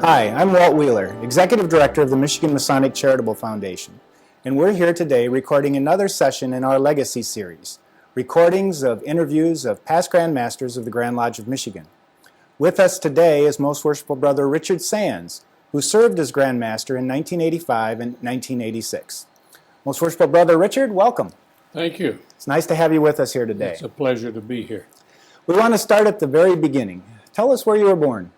Hi, I'm Walt Wheeler, Executive Director of the Michigan Masonic Charitable Foundation, and we're here today recording another session in our Legacy series, recordings of interviews of past Grand Masters of the Grand Lodge of Michigan. With us today is Most Worshipful Brother Richard Sands, who served as Grand Master in 1985 and 1986. Most Worshipful Brother Richard, welcome. Thank you. It's nice to have you with us here today. It's a pleasure to be here. We want to start at the very beginning. Tell us where you were born.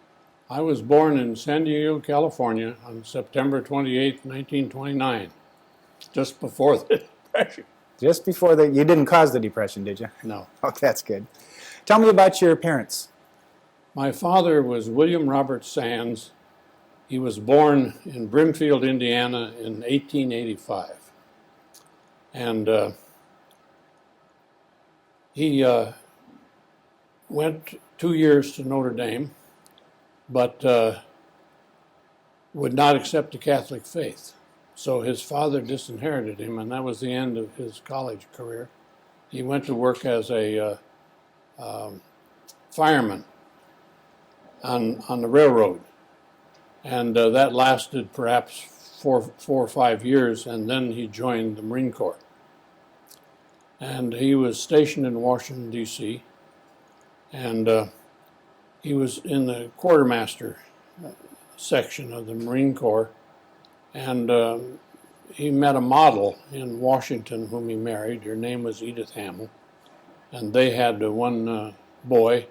I was born in San Diego, California on September 28, 1929, just before the Depression. Just before you didn't cause the Depression, did you? No. Oh, that's good. Tell me about your parents. My father was William Robert Sands. He was born in Brimfield, Indiana in 1885. And he went 2 years to Notre Dame, but would not accept the Catholic faith. So his father disinherited him, and that was the end of his college career. He went to work as a fireman on the railroad, and that lasted perhaps four or 5 years, and then he joined the Marine Corps. And he was stationed in Washington, D.C., and he was in the quartermaster section of the Marine Corps, and he met a model in Washington whom he married. Her name was Edith Hamill, and they had one boy,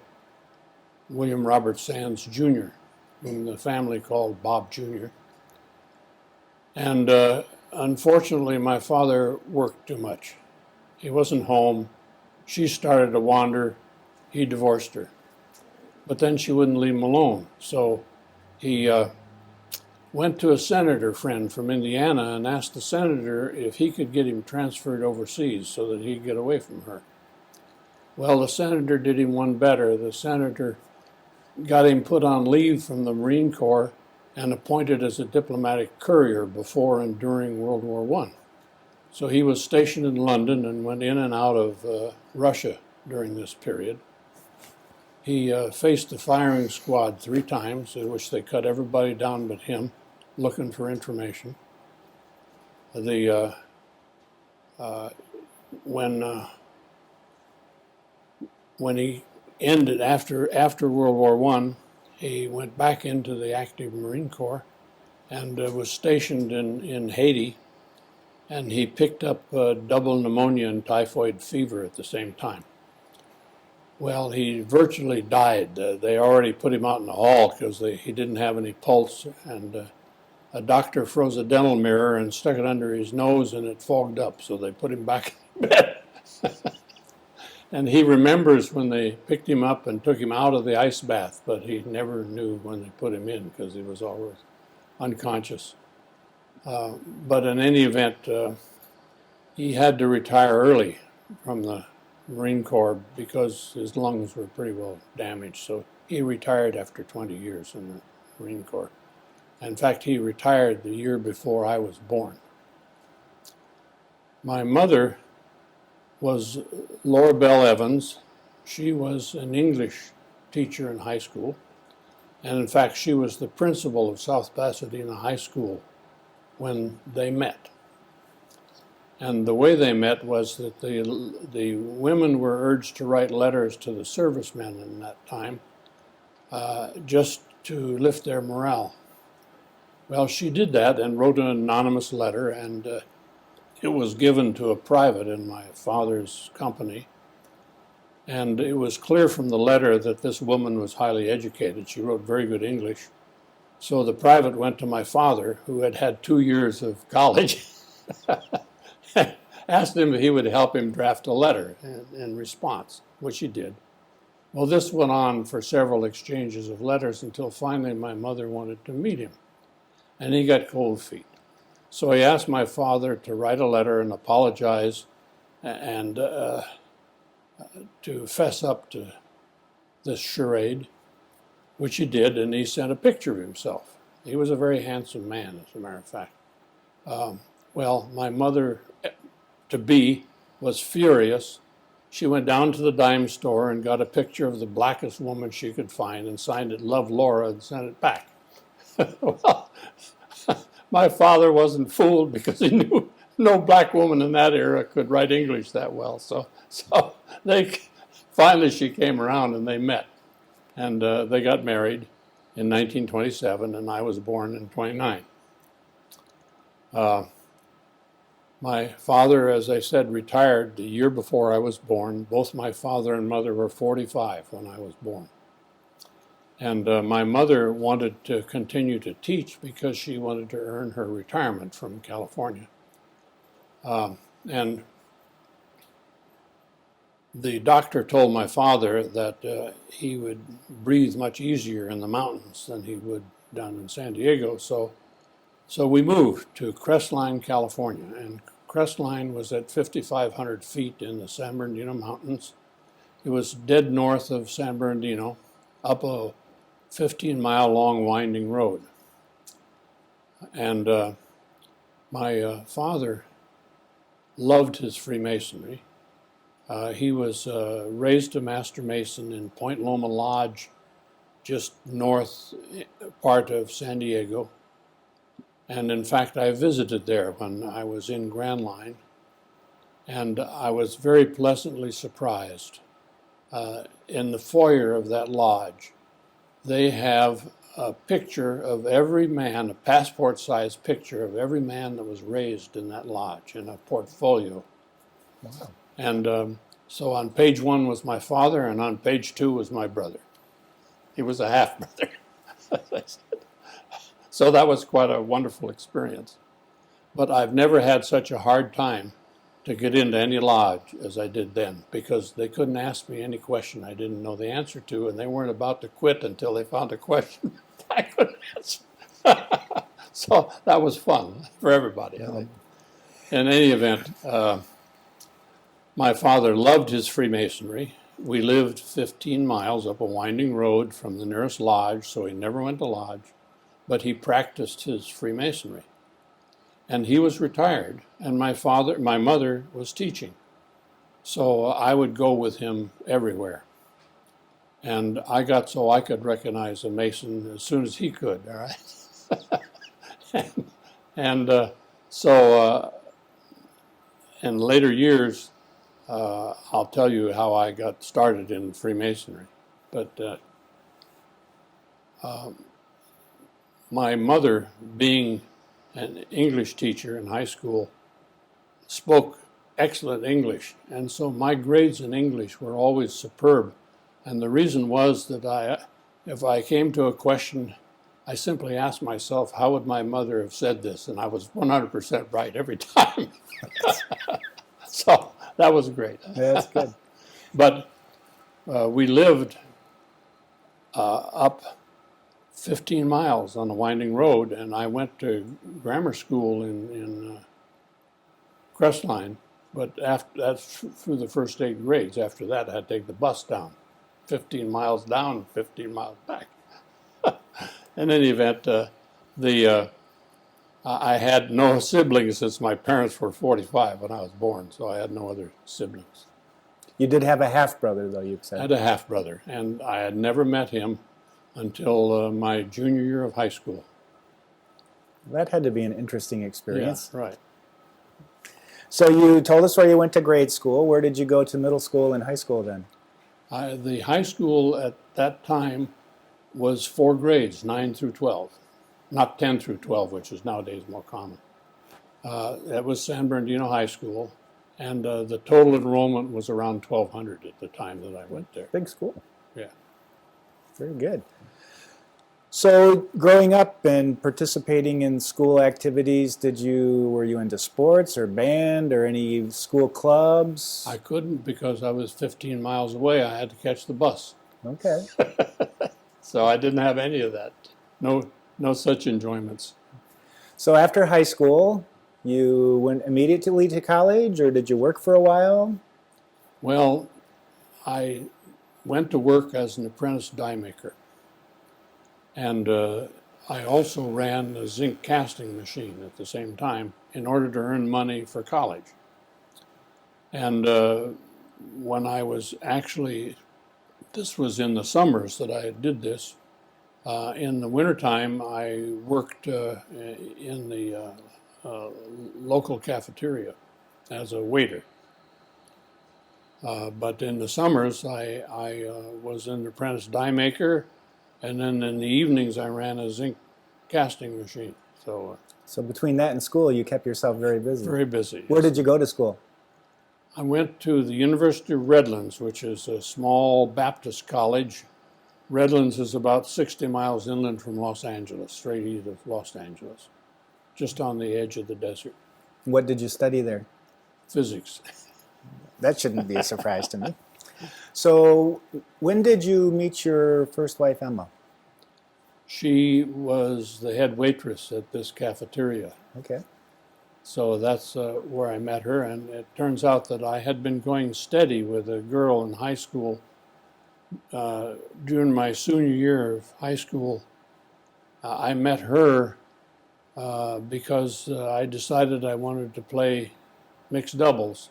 William Robert Sands, Jr., whom the family called Bob Jr. And unfortunately, my father worked too much. He wasn't home. She started to wander. He divorced her. But then she wouldn't leave him alone. So he went to a senator friend from Indiana and asked the senator if he could get him transferred overseas so that he'd get away from her. Well, the senator did him one better. The senator got him put on leave from the Marine Corps and appointed as a diplomatic courier before and during World War I. So he was stationed in London and went in and out of Russia during this period. He faced the firing squad 3 times, in which they cut everybody down but him, looking for information. When he ended after World War I, he went back into the active Marine Corps and was stationed in Haiti, and he picked up double pneumonia and typhoid fever at the same time. Well, he virtually died. They already put him out in the hall because he didn't have any pulse, and a doctor froze a dental mirror and stuck it under his nose, and it fogged up, so they put him back in bed. And he remembers when they picked him up and took him out of the ice bath, but he never knew when they put him in because he was always unconscious. But in any event, he had to retire early from the Marine Corps because his lungs were pretty well damaged. So he retired after 20 years in the Marine Corps. In fact, he retired the year before I was born. My mother was Laura Bell Evans. She was an English teacher in high school. And in fact, she was the principal of South Pasadena High School when they met. And the way they met was that the women were urged to write letters to the servicemen in that time just to lift their morale. Well, she did that and wrote an anonymous letter, and it was given to a private in my father's company. And it was clear from the letter that this woman was highly educated. She wrote very good English. So the private went to my father, who had had 2 years of college, asked him if he would help him draft a letter in response, which he did. Well, this went on for several exchanges of letters until finally my mother wanted to meet him, and he got cold feet. So he asked my father to write a letter and apologize and to fess up to this charade, which he did, and he sent a picture of himself. He was a very handsome man, as a matter of fact. Well, my mother-to-be was furious. She went down to the dime store and got a picture of the blackest woman she could find and signed it, "Love Laura," and sent it back. Well, my father wasn't fooled because he knew no black woman in that era could write English that well. So they finally she came around and they met, and they got married in 1927, and I was born in 29. My father, as I said, retired the year before I was born. Both my father and mother were 45 when I was born. And my mother wanted to continue to teach because she wanted to earn her retirement from California. And the doctor told my father that he would breathe much easier in the mountains than he would down in San Diego. So we moved to Crestline, California. And Crestline was at 5,500 feet in the San Bernardino Mountains. It was dead north of San Bernardino, up a 15-mile-long winding road. And my father loved his Freemasonry. He was raised a Master Mason in Point Loma Lodge, just north part of San Diego. And in fact, I visited there when I was in Grand Line, and I was very pleasantly surprised. In the foyer of that lodge, they have a picture of every man, a passport-sized picture of every man that was raised in that lodge in a portfolio. Wow. And so on page 1 was my father, and on page 2 was my brother. He was a half-brother, as I said. So that was quite a wonderful experience. But I've never had such a hard time to get into any lodge as I did then, because they couldn't ask me any question I didn't know the answer to, and they weren't about to quit until they found a question I couldn't answer. So that was fun for everybody. Yeah. In any event, my father loved his Freemasonry. We lived 15 miles up a winding road from the nearest lodge, so he never went to lodge, but he practiced his Freemasonry. And he was retired, and my mother was teaching. So I would go with him everywhere. And I got so I could recognize a Mason as soon as he could, all right? So in later years, I'll tell you how I got started in Freemasonry. But my mother, being an English teacher in high school, spoke excellent English, and so my grades in English were always superb. And the reason was that if I came to a question, I simply asked myself, how would my mother have said this? And I was 100% right every time. So that was great. That's good. But we lived up 15 miles on the winding road, and I went to grammar school in Crestline, but that's through the first 8 grades. After that, I had to take the bus down, 15 miles down, 15 miles back. In any event, I had no siblings since my parents were 45 when I was born, so I had no other siblings. You did have a half-brother, though, you said. I had a half-brother, and I had never met him until my junior year of high school. That had to be an interesting experience. Yeah, right. So you told us where you went to grade school. Where did you go to middle school and high school then? The high school at that time was 4 grades, 9 through 12. Not 10 through 12, which is nowadays more common. That was San Bernardino High School, and the total enrollment was around 1,200 at the time that I went there. Big school. Yeah. Very good. So growing up and participating in school activities, were you into sports or band or any school clubs? I couldn't because I was 15 miles away. I had to catch the bus. Okay. So I didn't have any of that. No such enjoyments. So after high school, you went immediately to college, or did you work for a while? Well, I went to work as an apprentice die maker. And I also ran a zinc casting machine at the same time in order to earn money for college. And when I was this was in the summers that I did this, In the wintertime, I worked in the local cafeteria as a waiter. But in the summers, I was an apprentice die maker, and then in the evenings, I ran a zinc casting machine. So between that and school, you kept yourself very busy. Very busy. Where did you go to school? I went to the University of Redlands, which is a small Baptist college. Redlands is about 60 miles inland from Los Angeles, straight east of Los Angeles, just on the edge of the desert. What did you study there? Physics. That shouldn't be a surprise to me. So when did you meet your first wife, Emma? She was the head waitress at this cafeteria. Okay. So that's where I met her, and it turns out that I had been going steady with a girl in high school. During my senior year of high school, I met her because I decided I wanted to play mixed doubles,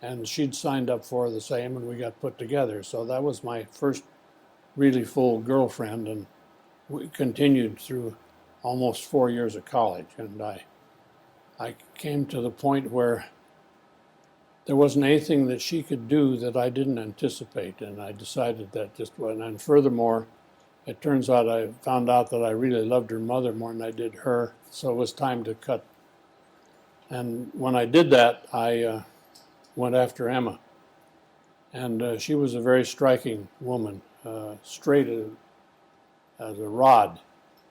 and she'd signed up for the same, and we got put together. So that was my first really full girlfriend, and we continued through almost 4 years of college. And I came to the point where there wasn't anything that she could do that I didn't anticipate, and I decided that just went. And furthermore, it turns out I found out that I really loved her mother more than I did her, so it was time to cut. And when I did that, I went after Emma, and she was a very striking woman, straight as a rod.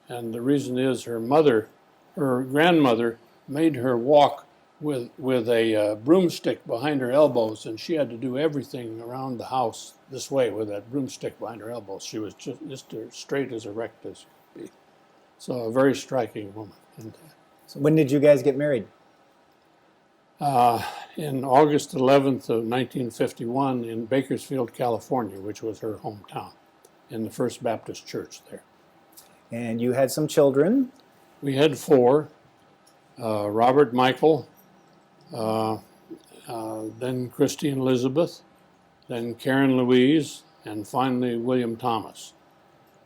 And the reason is her grandmother made her walk with a broomstick behind her elbows, and she had to do everything around the house this way with that broomstick behind her elbows. She was just as straight as erect as could be. So a very striking woman. And, so when did you guys get married? in August 11th of 1951 in Bakersfield, California, which was her hometown, in the First Baptist Church there. And you had some children? We had 4. Robert Michael, then Christine Elizabeth, then Karen Louise, and finally William Thomas.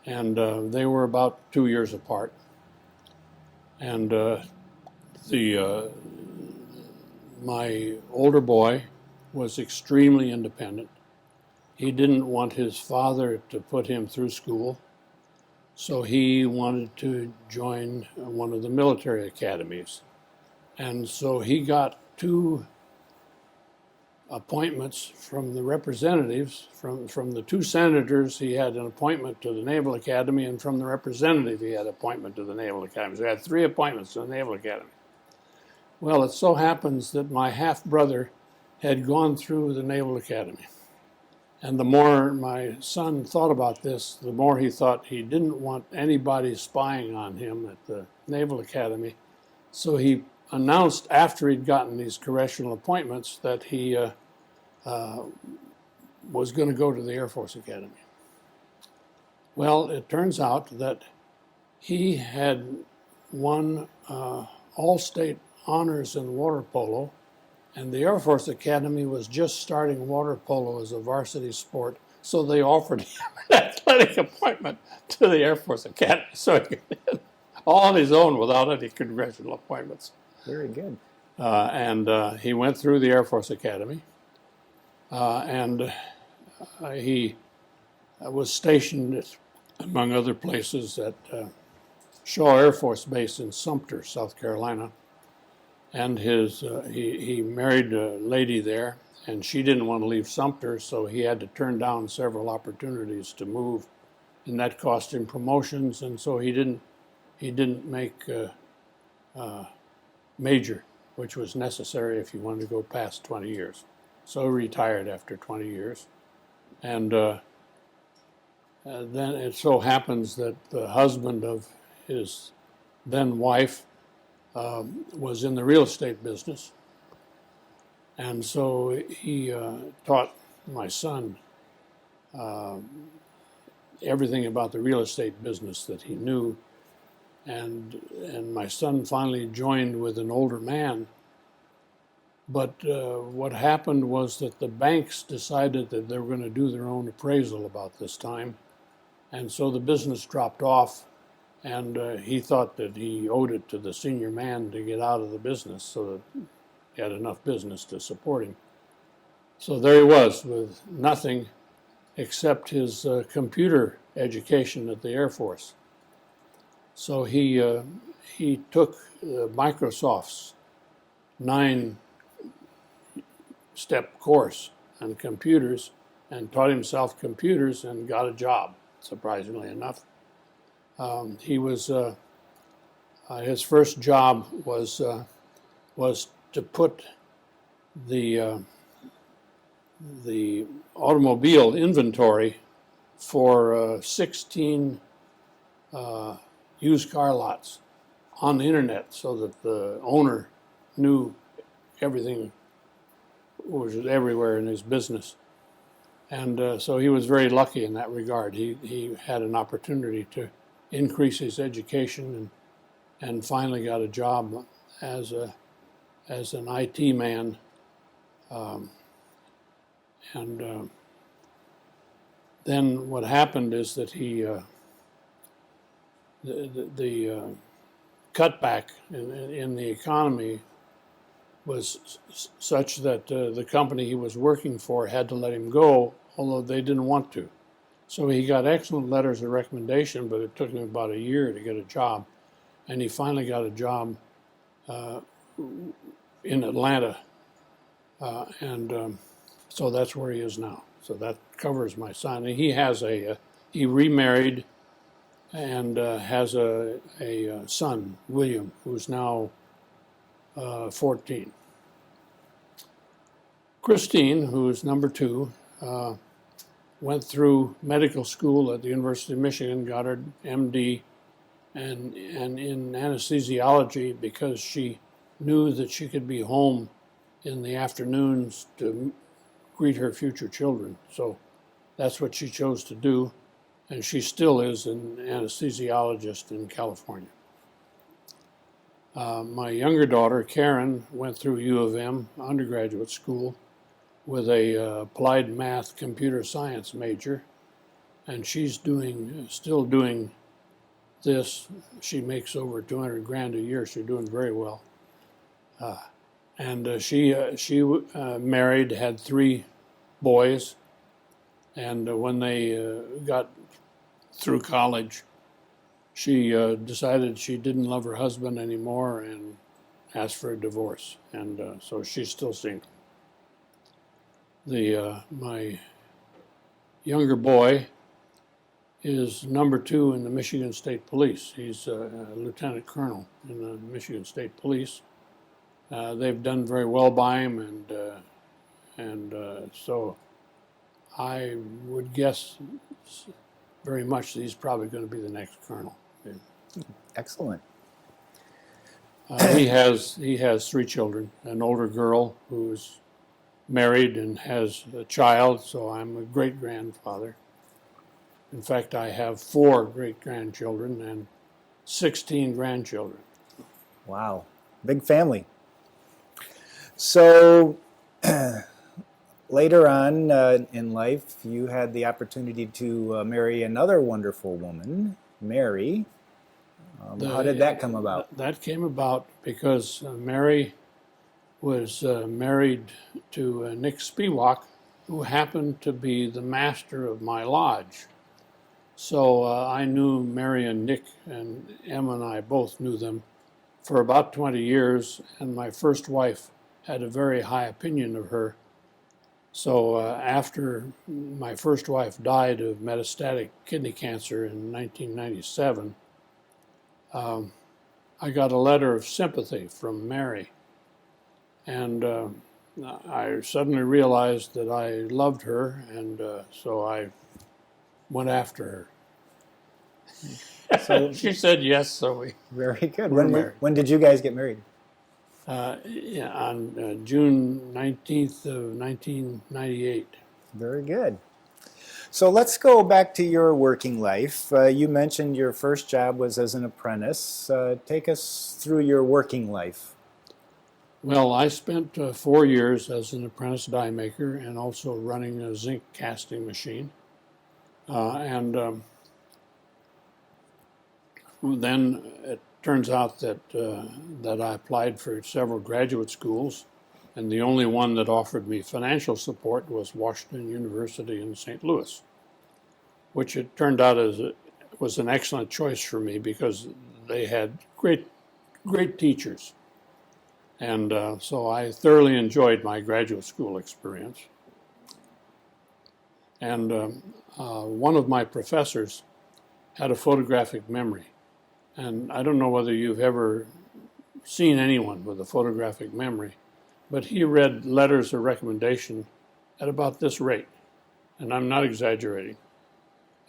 And they were about 2 years apart. And my older boy was extremely independent. He didn't want his father to put him through school, so he wanted to join one of the military academies. And so he got 2 appointments from the representatives. From the 2 senators, he had an appointment to the Naval Academy, and from the representative, he had an appointment to the Naval Academy. So he had 3 appointments to the Naval Academy. Well, it so happens that my half-brother had gone through the Naval Academy. And the more my son thought about this, the more he thought he didn't want anybody spying on him at the Naval Academy. So he announced after he'd gotten these congressional appointments that he was going to go to the Air Force Academy. Well, it turns out that he had won all-state honors in water polo, and the Air Force Academy was just starting water polo as a varsity sport, so they offered him an athletic appointment to the Air Force Academy, so he could all on his own without any congressional appointments. Very good. And he went through the Air Force Academy, and he was stationed, among other places, at Shaw Air Force Base in Sumter, South Carolina. And he married a lady there, and she didn't want to leave Sumter, so he had to turn down several opportunities to move, and that cost him promotions, and so he didn't make major, which was necessary if you wanted to go past 20 years. So he retired after 20 years. And then it so happens that the husband of his then wife was in the real estate business. And so he taught my son everything about the real estate business that he knew. And my son finally joined with an older man. But what happened was that the banks decided that they were going to do their own appraisal about this time. And so the business dropped off, and he thought that he owed it to the senior man to get out of the business so that he had enough business to support him. So there he was with nothing except his computer education at the Air Force. So he took Microsoft's 9-step course on computers and taught himself computers and got a job, surprisingly enough. His first job was to put the automobile inventory for 16 used car lots on the internet so that the owner knew everything was everywhere in his business. And so he was very lucky in that regard. He had an opportunity to increase his education and finally got a job as an IT man. Then what happened is that the cutback in the economy was such that the company he was working for had to let him go, although they didn't want to. So he got excellent letters of recommendation, but it took him about a year to get a job. And he finally got a job in Atlanta. So that's where he is now. So that covers my son. And he remarried and has a son, William, who's now 14. Christine, who's number 2, went through medical school at the University of Michigan, got her MD, and in anesthesiology because she knew that she could be home in the afternoons to greet her future children. So that's what she chose to do, and she still is an anesthesiologist in California. My younger daughter, Karen, went through U of M undergraduate school with a applied math computer science major, and she's still doing this. She makes over 200 grand a year. She's doing very well. She married, had 3 boys, and when they got through college, she decided she didn't love her husband anymore and asked for a divorce, and so she's still single. My younger boy is number 2 in the Michigan State Police. He's a lieutenant colonel in the Michigan State Police. They've done very well by him, and so I would guess very much that he's probably going to be the next colonel. Excellent. He has 3 children, an older girl who's married and has a child, so I'm a great-grandfather. In fact, I have 4 great-grandchildren and 16 grandchildren. Wow, big family. So later on in life, you had the opportunity to marry another wonderful woman, Mary. How did that come about? That came about because Mary was married to Nick Spiewak, who happened to be the master of my lodge. So I knew Mary and Nick, and Emma and I both knew them for about 20 years, and my first wife had a very high opinion of her. So after my first wife died of metastatic kidney cancer in 1997, I got a letter of sympathy from Mary. And I suddenly realized that I loved her, and so I went after her. So she said yes, so we very good. were married. When did you guys get married? On June 19th of 1998. Very good. So let's go back to your working life. You mentioned your first job was as an apprentice. Take us through your working life. Well, I spent 4 years as an apprentice die maker and also running a zinc casting machine. then it turns out that I applied for several graduate schools, and the only one that offered me financial support was Washington University in St. Louis, which it turned out was an excellent choice for me because they had great teachers. And so I thoroughly enjoyed my graduate school experience. And one of my professors had a photographic memory. And I don't know whether you've ever seen anyone with a photographic memory, but he read letters of recommendation at about this rate. And I'm not exaggerating.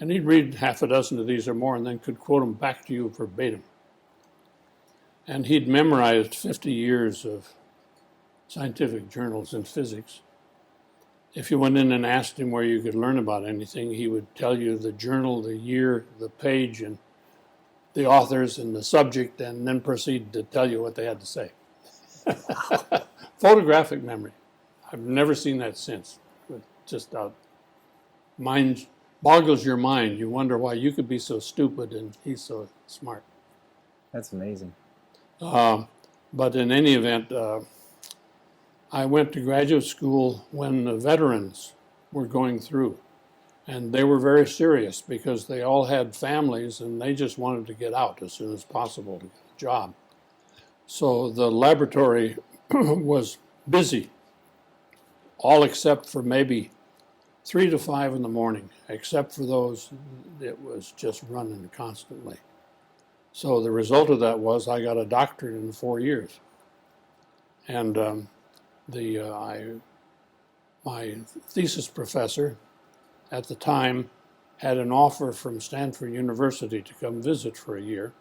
And he'd read half a dozen of these or more and then could quote them back to you verbatim. And he'd memorized 50 years of scientific journals in physics. If you went in and asked him where you could learn about anything, he would tell you the journal, the year, the page, and the authors and the subject, and then proceed to tell you what they had to say. Photographic memory. I've never seen that since. It just boggles your mind. You wonder why you could be so stupid and he's so smart. That's amazing. But in any event, I went to graduate school when the veterans were going through. And they were very serious because they all had families and they just wanted to get out as soon as possible to get a job. So the laboratory was busy, all except for maybe 3 to 5 in the morning. Except for those, it was just running constantly. So the result of that was I got a doctorate in 4 years. And my thesis professor at the time had an offer from Stanford University to come visit for a year.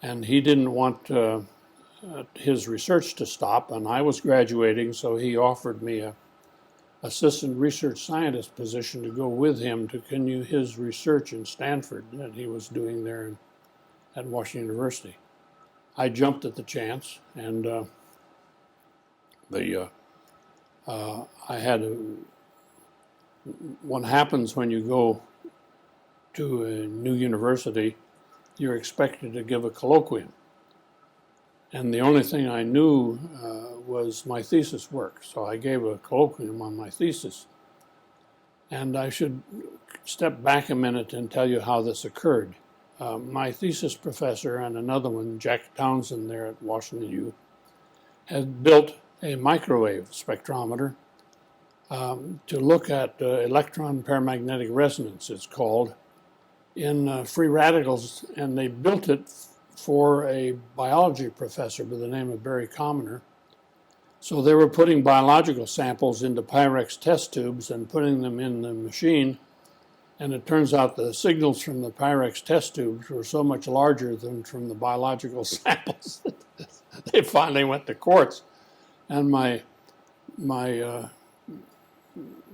And he didn't want his research to stop, and I was graduating, so he offered me a assistant research scientist position to go with him to continue his research in Stanford that he was doing there at Washington University. I jumped at the chance, and what happens when you go to a new university, you're expected to give a colloquium. And the only thing I knew was my thesis work. So I gave a colloquium on my thesis. And I should step back a minute and tell you how this occurred. My thesis professor and another one, Jack Townsend there at Washington U, had built a microwave spectrometer to look at electron paramagnetic resonance, it's called, in free radicals, and they built it for a biology professor by the name of Barry Commoner. So they were putting biological samples into Pyrex test tubes and putting them in the machine, and it turns out the signals from the Pyrex test tubes were so much larger than from the biological samples. They finally went to courts, and my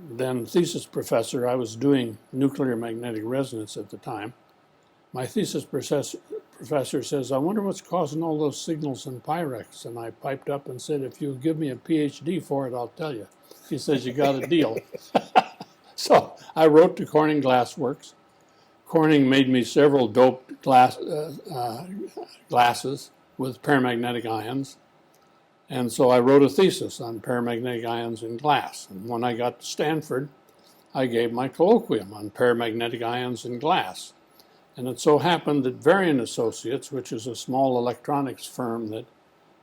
then thesis professor, I was doing nuclear magnetic resonance at the time, my thesis professor says, I wonder what's causing all those signals in Pyrex. And I piped up and said, if you give me a Ph.D. for it, I'll tell you. He says, you got a deal. So I wrote to Corning Glass Works. Corning made me several doped glasses with paramagnetic ions. And so I wrote a thesis on paramagnetic ions in glass. And when I got to Stanford, I gave my colloquium on paramagnetic ions in glass. And it so happened that Varian Associates, which is a small electronics firm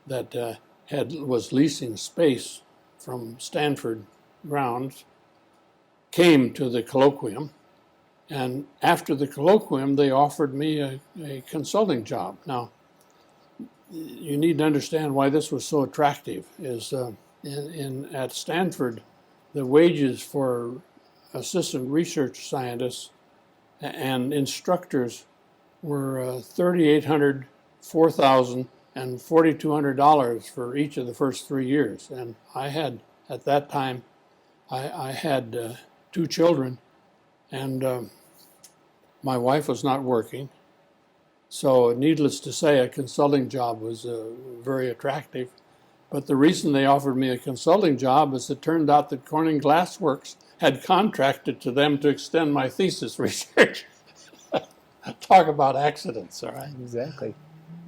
that was leasing space from Stanford grounds, came to the colloquium. And after the colloquium, they offered me a consulting job. Now, you need to understand why this was so attractive. At Stanford, the wages for assistant research scientists and instructors were $3,800, $4,000, and $4,200 for each of the first 3 years. And I had, at that time, I had 2 children, and my wife was not working. So needless to say, a consulting job was very attractive. But the reason they offered me a consulting job is it turned out that Corning Glass Works had contracted to them to extend my thesis research. Talk about accidents, all right? Exactly.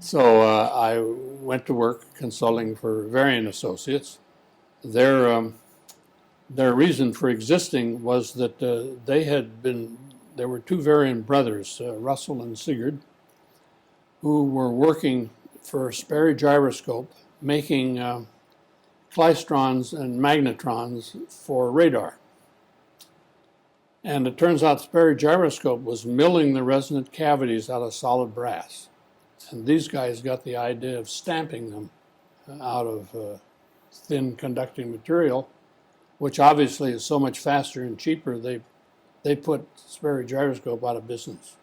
So I went to work consulting for Varian Associates. Their reason for existing was that there were two Varian brothers, Russell and Sigurd, who were working for Sperry Gyroscope, making klystrons and magnetrons for radar. And it turns out Sperry Gyroscope was milling the resonant cavities out of solid brass. And these guys got the idea of stamping them out of thin conducting material, which obviously is so much faster and cheaper, they put Sperry Gyroscope out of business.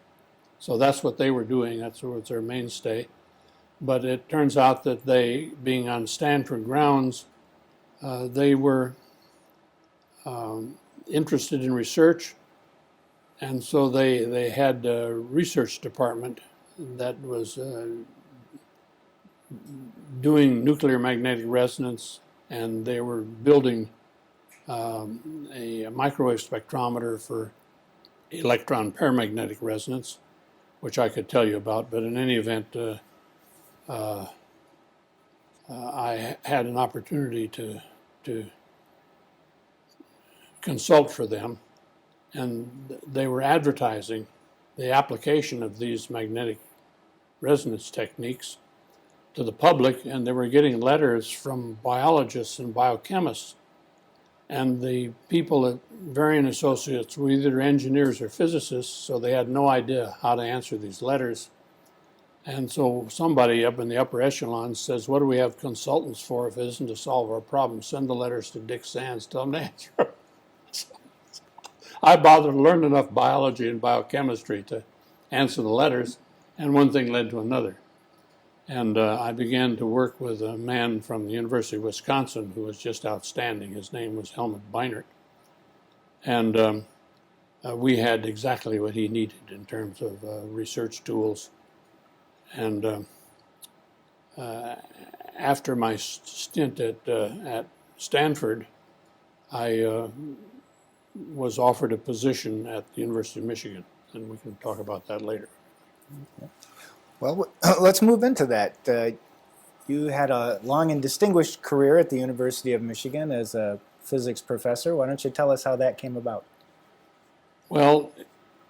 So that's what they were doing. That's what was their mainstay. But it turns out that they, being on Stanford grounds, they were interested in research, and so they had a research department that was doing nuclear magnetic resonance, and they were building a microwave spectrometer for electron paramagnetic resonance, which I could tell you about. But in any event, I had an opportunity to consult for them, and they were advertising the application of these magnetic resonance techniques to the public, and they were getting letters from biologists and biochemists. And the people at Varian Associates were either engineers or physicists, so they had no idea how to answer these letters. And so somebody up in the upper echelon says, what do we have consultants for if it isn't to solve our problems? Send the letters to Dick Sands, tell him to answer them. So I bothered to learn enough biology and biochemistry to answer the letters, and one thing led to another. And I began to work with a man from the University of Wisconsin who was just outstanding. His name was Helmut Beinert. And we had exactly what he needed in terms of research tools. And after my stint at Stanford, I was offered a position at the University of Michigan, and we can talk about that later. Well, let's move into that. You had a long and distinguished career at the University of Michigan as a physics professor. Why don't you tell us how that came about? Well,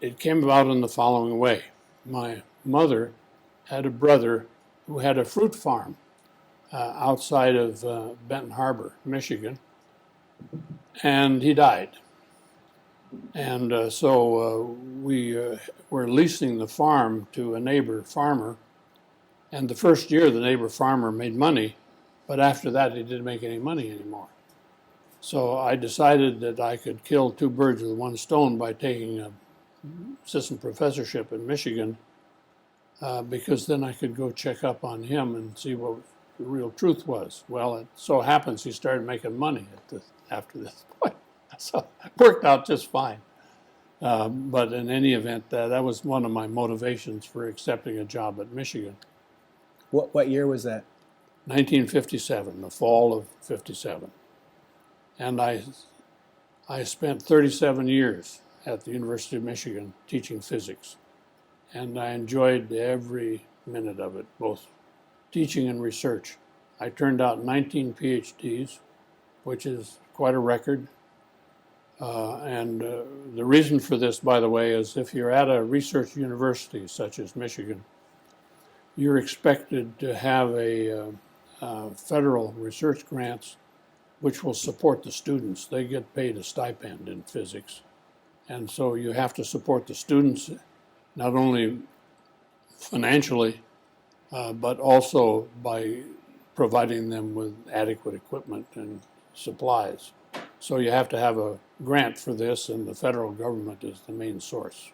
it came about in the following way. My mother had a brother who had a fruit farm outside of Benton Harbor, Michigan, and he died. And so we were leasing the farm to a neighbor farmer, and the first year the neighbor farmer made money, but after that he didn't make any money anymore. So I decided that I could kill two birds with one stone by taking an assistant professorship in Michigan, because then I could go check up on him and see what the real truth was. Well, it so happens he started making money after this point. So it worked out just fine. But in any event, that was one of my motivations for accepting a job at Michigan. What year was that? 1957, the fall of 57. And I spent 37 years at the University of Michigan teaching physics. And I enjoyed every minute of it, both teaching and research. I turned out 19 Ph.D s, which is quite a record. And the reason for this, by the way, is if you're at a research university such as Michigan, you're expected to have a federal research grants which will support the students. They get paid a stipend in physics. And so you have to support the students not only financially, but also by providing them with adequate equipment and supplies. So you have to have a grant for this, and the federal government is the main source.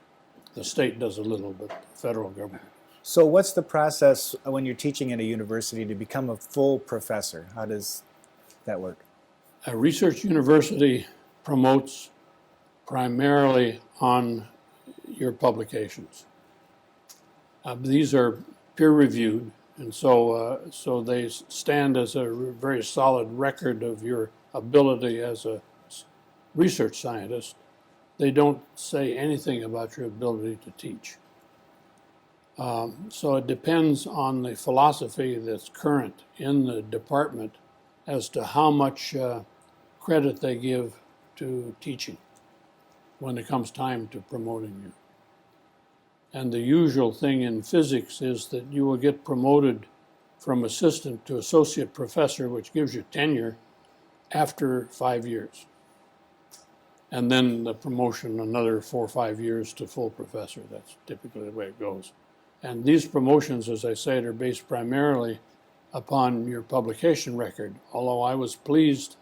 The state does a little, but the federal government. So what's the process when you're teaching at a university to become a full professor? How does that work? A research university promotes primarily on your publications. These are peer-reviewed, and so they stand as a very solid record of your ability as a research scientist. They don't say anything about your ability to teach. So it depends on the philosophy that's current in the department as to how much credit they give to teaching when it comes time to promoting you. And the usual thing in physics is that you will get promoted from assistant to associate professor, which gives you tenure after 5 years. And then the promotion another 4 or 5 years to full professor. That's typically the way it goes. And these promotions, as I said, are based primarily upon your publication record, although I was pleased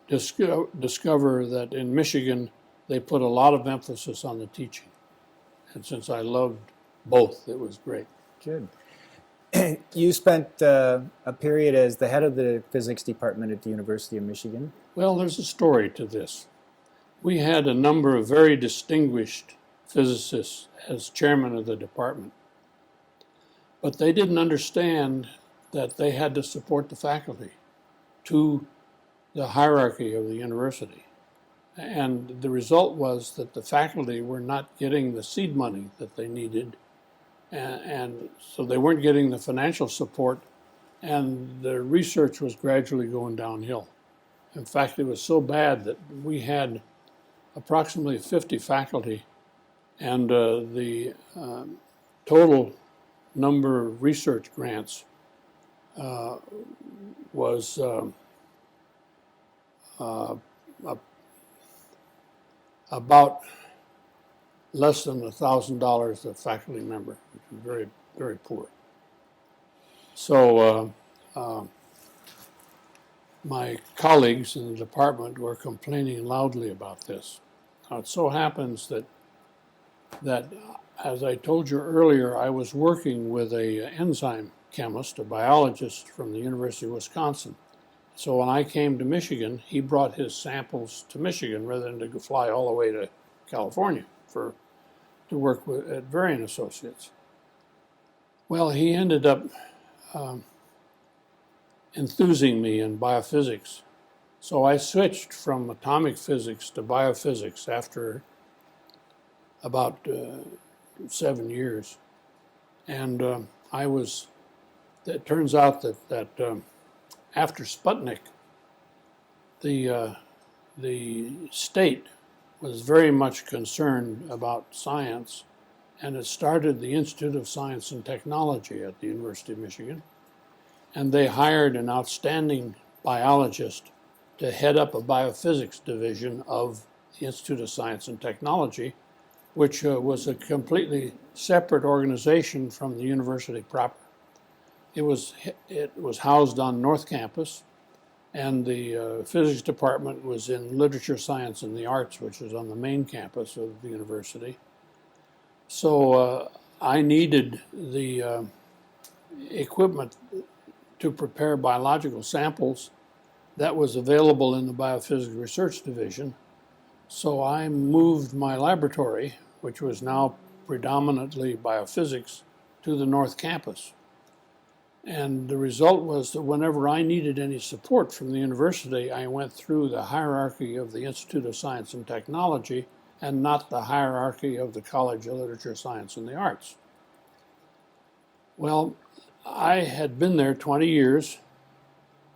to discover that in Michigan they put a lot of emphasis on the teaching. And since I loved both, it was great. Good. You spent a period as the head of the physics department at the University of Michigan. Well, there's a story to this. We had a number of very distinguished physicists as chairman of the department, but they didn't understand that they had to support the faculty to the hierarchy of the university. And the result was that the faculty were not getting the seed money that they needed, and so they weren't getting the financial support, and the research was gradually going downhill. In fact, it was so bad that we had approximately 50 faculty, and the total number of research grants was about less than $1,000 a faculty member, which is very, very poor. So my colleagues in the department were complaining loudly about this. Now, it so happens that, as I told you earlier, I was working with an enzyme chemist, a biologist from the University of Wisconsin. So when I came to Michigan, he brought his samples to Michigan rather than to fly all the way to California to work at Varian Associates. Well, he ended up enthusing me in biophysics. So I switched from atomic physics to biophysics after about 7 years. And it turns out that after Sputnik, the state was very much concerned about science, and it started the Institute of Science and Technology at the University of Michigan. And they hired an outstanding biologist to head up a biophysics division of the Institute of Science and Technology, which was a completely separate organization from the university proper. It was housed on North Campus, and the physics department was in literature, science, and the arts, which is on the main campus of the university. So I needed the equipment to prepare biological samples that was available in the biophysics research division. So I moved my laboratory, which was now predominantly biophysics, to the North Campus. And the result was that whenever I needed any support from the university, I went through the hierarchy of the Institute of Science and Technology and not the hierarchy of the College of Literature, Science, and the Arts. Well, I had been there 20 years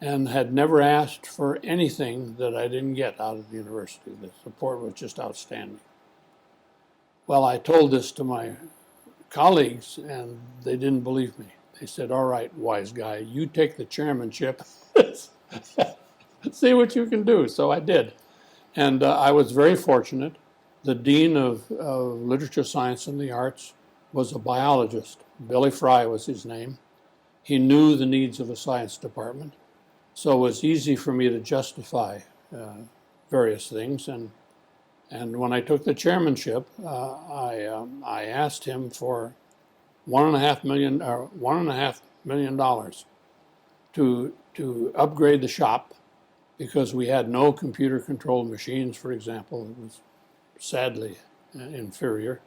and had never asked for anything that I didn't get out of the university. The support was just outstanding. Well, I told this to my colleagues, and they didn't believe me. They said, "All right, wise guy, you take the chairmanship. See what you can do." So I did. And I was very fortunate. The dean of literature, science, and the arts was a biologist. Billy Fry was his name. He knew the needs of the science department. So it was easy for me to justify various things. And when I took the chairmanship, I asked him for $1.5 million to upgrade the shop, because we had no computer-controlled machines, for example. It was sadly inferior.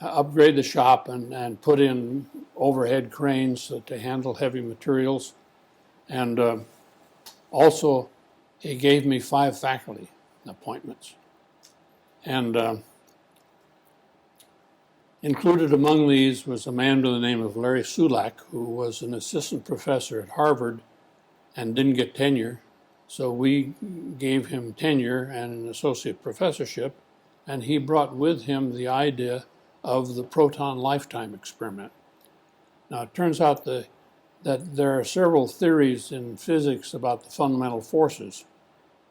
Upgrade the shop and put in overhead cranes to handle heavy materials. And also, he gave me 5 faculty appointments. And Included among these was a man by the name of Larry Sulak, who was an assistant professor at Harvard and didn't get tenure. So we gave him tenure and an associate professorship, and he brought with him the idea of the proton lifetime experiment. Now, it turns out that there are several theories in physics about the fundamental forces,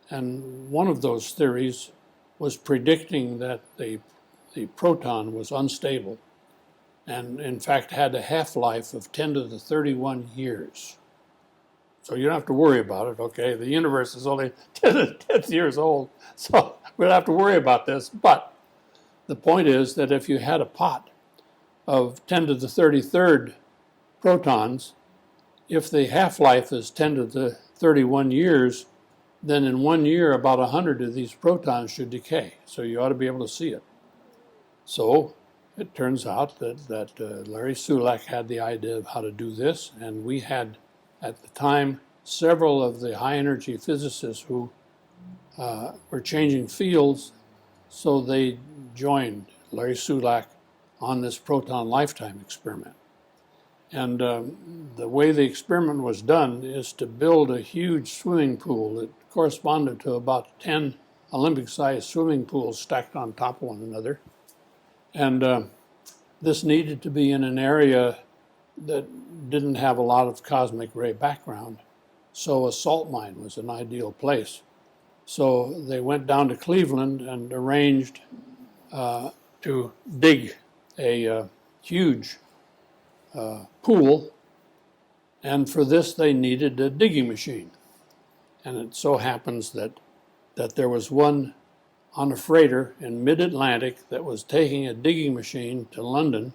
and one of those theories was predicting that the proton was unstable and, in fact, had a half-life of 10 to the 31 years. So you don't have to worry about it, okay? The universe is only 10 to 10 years old, so we don't have to worry about this. But the point is that if you had a pot of 10 to the 33rd protons, if the half-life is 10 to the 31 years, then in 1 year, about 100 of these protons should decay. So you ought to be able to see it. So it turns out that Larry Sulak had the idea of how to do this, and we had, at the time, several of the high-energy physicists who were changing fields, so they joined Larry Sulak on this proton lifetime experiment. And the way the experiment was done is to build a huge swimming pool that corresponded to about 10 Olympic-sized swimming pools stacked on top of one another. And this needed to be in an area that didn't have a lot of cosmic ray background, so a salt mine was an ideal place. So they went down to Cleveland and arranged to dig a huge pool, and for this they needed a digging machine. And it so happens that there was one on a freighter in mid-Atlantic that was taking a digging machine to London,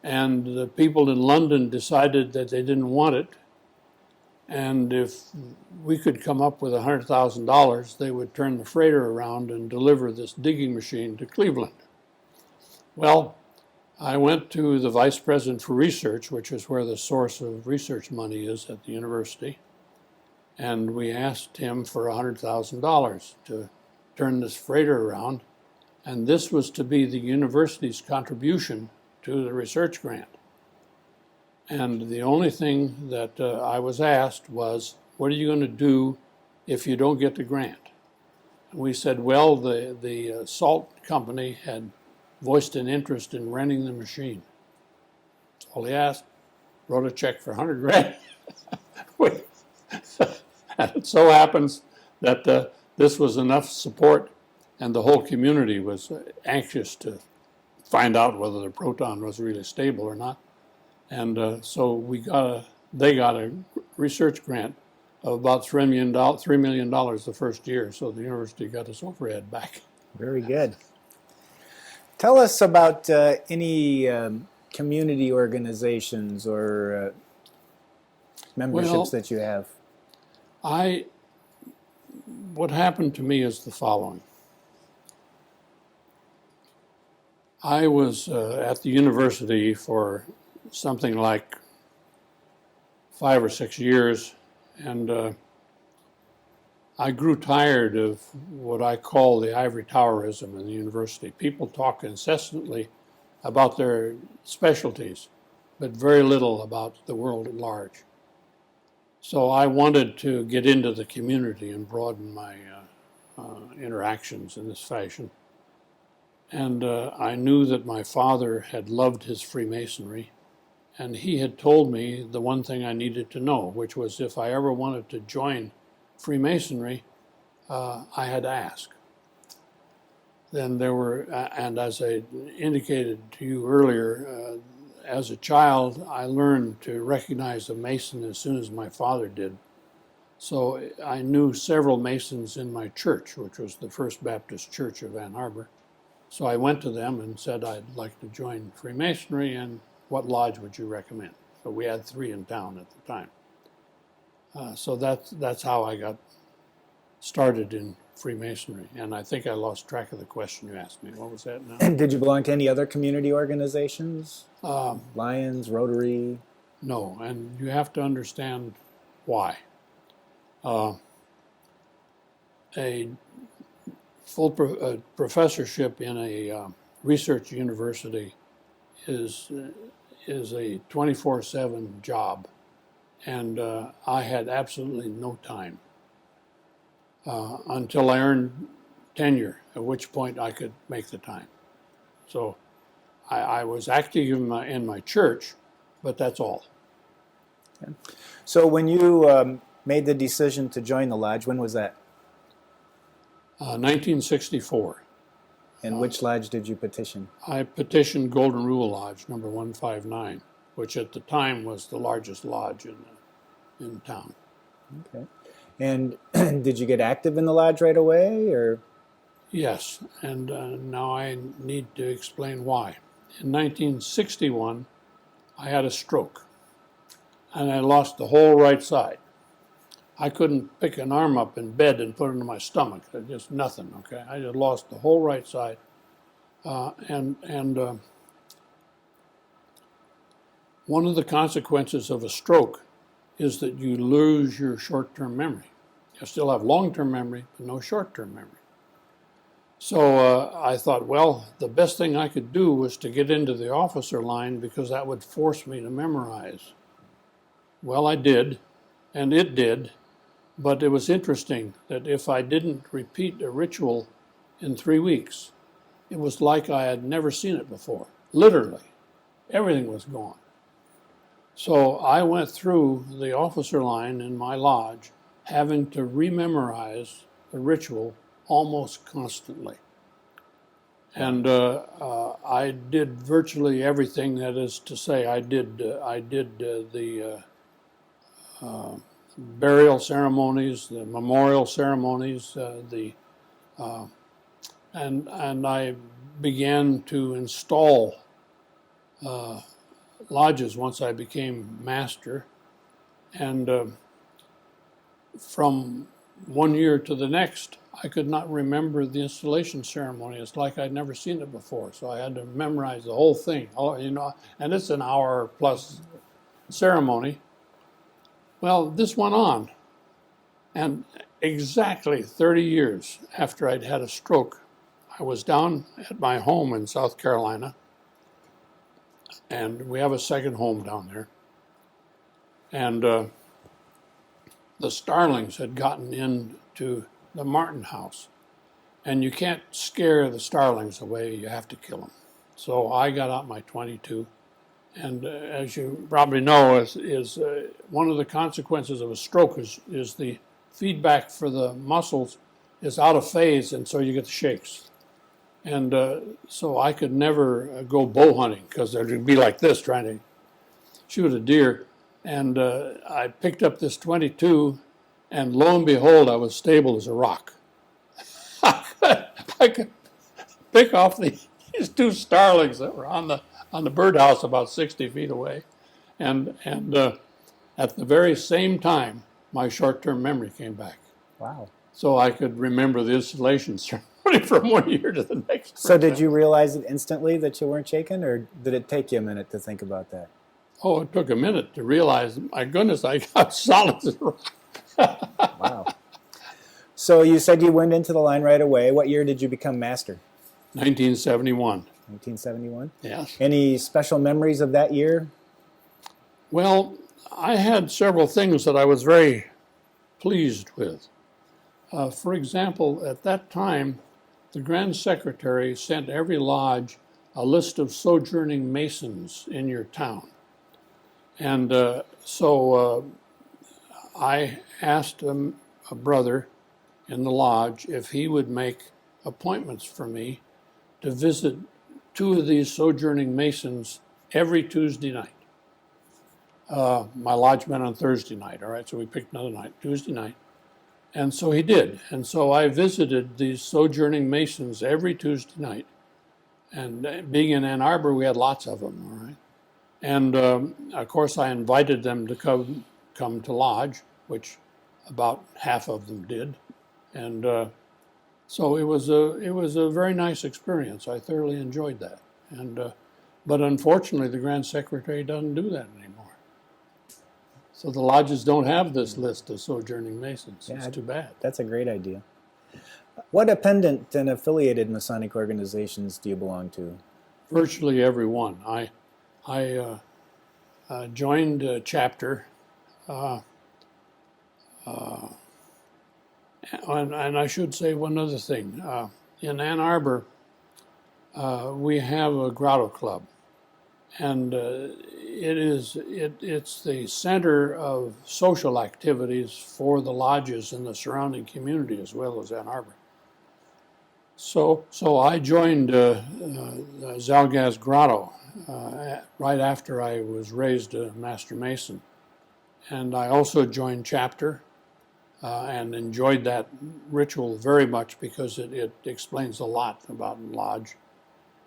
and the people in London decided that they didn't want it, and if we could come up with $100,000, they would turn the freighter around and deliver this digging machine to Cleveland. Well, I went to the vice president for research, which is where the source of research money is at the university, and we asked him for $100,000 to turn this freighter around, and this was to be the university's contribution to the research grant. And the only thing that I was asked was, what are you going to do if you don't get the grant? And we said, well, the salt company had voiced an interest in renting the machine. That's all he asked. Wrote a check for 100 grand. And it so happens that this was enough support, and the whole community was anxious to find out whether the proton was really stable or not. And so they got a research grant of about $3 million the first year, so the university got its overhead back. Very good. Tell us about any community organizations or memberships that you have. What happened to me is the following. I was at the university for something like 5 or 6 years, and I grew tired of what I call the ivory towerism in the university. People talk incessantly about their specialties, but very little about the world at large. So I wanted to get into the community and broaden my interactions in this fashion. And I knew that my father had loved his Freemasonry, and he had told me the one thing I needed to know, which was if I ever wanted to join Freemasonry, I had to ask. Then there were, and as I indicated to you earlier, as a child, I learned to recognize a Mason as soon as my father did. So I knew several Masons in my church, which was the First Baptist Church of Ann Arbor. So I went to them and said I'd like to join Freemasonry, and what lodge would you recommend? So we had 3 in town at the time. So that's how I got started in Freemasonry, and I think I lost track of the question you asked me. What was that now? And did you belong to any other community organizations? Lions, Rotary? No, and you have to understand why. A full professorship in a research university is a 24/7 job, and I had absolutely no time until I earned tenure, at which point I could make the time. So I was active in my church, but that's all. Okay. So when you made the decision to join the lodge, when was that? 1964. And which lodge did you petition? I petitioned Golden Rule Lodge number 159, which at the time was the largest lodge in town. Okay. And did you get active in the lodge right away, or? Yes, and now I need to explain why. In 1961, I had a stroke, and I lost the whole right side. I couldn't pick an arm up in bed and put it in my stomach. Just nothing, okay? I just lost the whole right side. One of the consequences of a stroke is that you lose your short-term memory. You still have long-term memory, but no short-term memory. So I thought, well, the best thing I could do was to get into the officer line because that would force me to memorize. Well, I did, and it did, but it was interesting that if I didn't repeat a ritual in 3 weeks, it was like I had never seen it before. Literally, everything was gone. So I went through the officer line in my lodge having to rememorize the ritual almost constantly. And I did virtually everything. That is to say, I did the burial ceremonies, the memorial ceremonies, and I began to install lodges once I became master. And from one year to the next, I could not remember the installation ceremony. It's like I'd never seen it before. So I had to memorize the whole thing, and it's an hour plus ceremony. Well, this went on. And exactly 30 years after I'd had a stroke, I was down at my home in South Carolina, and we have a second home down there. And the starlings had gotten into the Martin house. And you can't scare the starlings away, you have to kill them. So I got out my .22. And as you probably know, is one of the consequences of a stroke is the feedback for the muscles is out of phase, and so you get the shakes. And so I could never go bow hunting because it'd be like this trying to shoot a deer. And I picked up this .22, and lo and behold, I was stable as a rock. I could pick off these two starlings that were on the birdhouse about 60 feet away. And at the very same time, my short-term memory came back. Wow. So I could remember the installation ceremony from one year to the next. So did you realize it instantly that you weren't shaken, or did it take you a minute to think about that? Oh, it took a minute to realize, my goodness, I got solid as a rock. Wow. So you said you went into the line right away. What year did you become master? 1971. 1971? Yes. Any special memories of that year? Well, I had several things that I was very pleased with. For example, at that time, the Grand Secretary sent every lodge a list of sojourning Masons in your town. And so I asked a brother in the lodge if he would make appointments for me to visit 2 of these sojourning Masons every Tuesday night. My lodge met on Thursday night, all right, so we picked another night, Tuesday night. And so he did. And so I visited these sojourning Masons every Tuesday night. And being in Ann Arbor, we had lots of them, all right. And of course, I invited them to come to lodge, which about half of them did. And so it was a very nice experience. I thoroughly enjoyed that. And but unfortunately, the Grand Secretary doesn't do that anymore. So the lodges don't have this list of sojourning Masons. Yeah, it's too bad. That's a great idea. What appendant and affiliated Masonic organizations do you belong to? Virtually every one. I joined a chapter, and I should say one other thing. In Ann Arbor, we have a grotto club, and it's the center of social activities for the lodges in the surrounding community as well as Ann Arbor. So I joined Zalgaz Grotto right after I was raised a Master Mason, and I also joined chapter and enjoyed that ritual very much because it explains a lot about lodge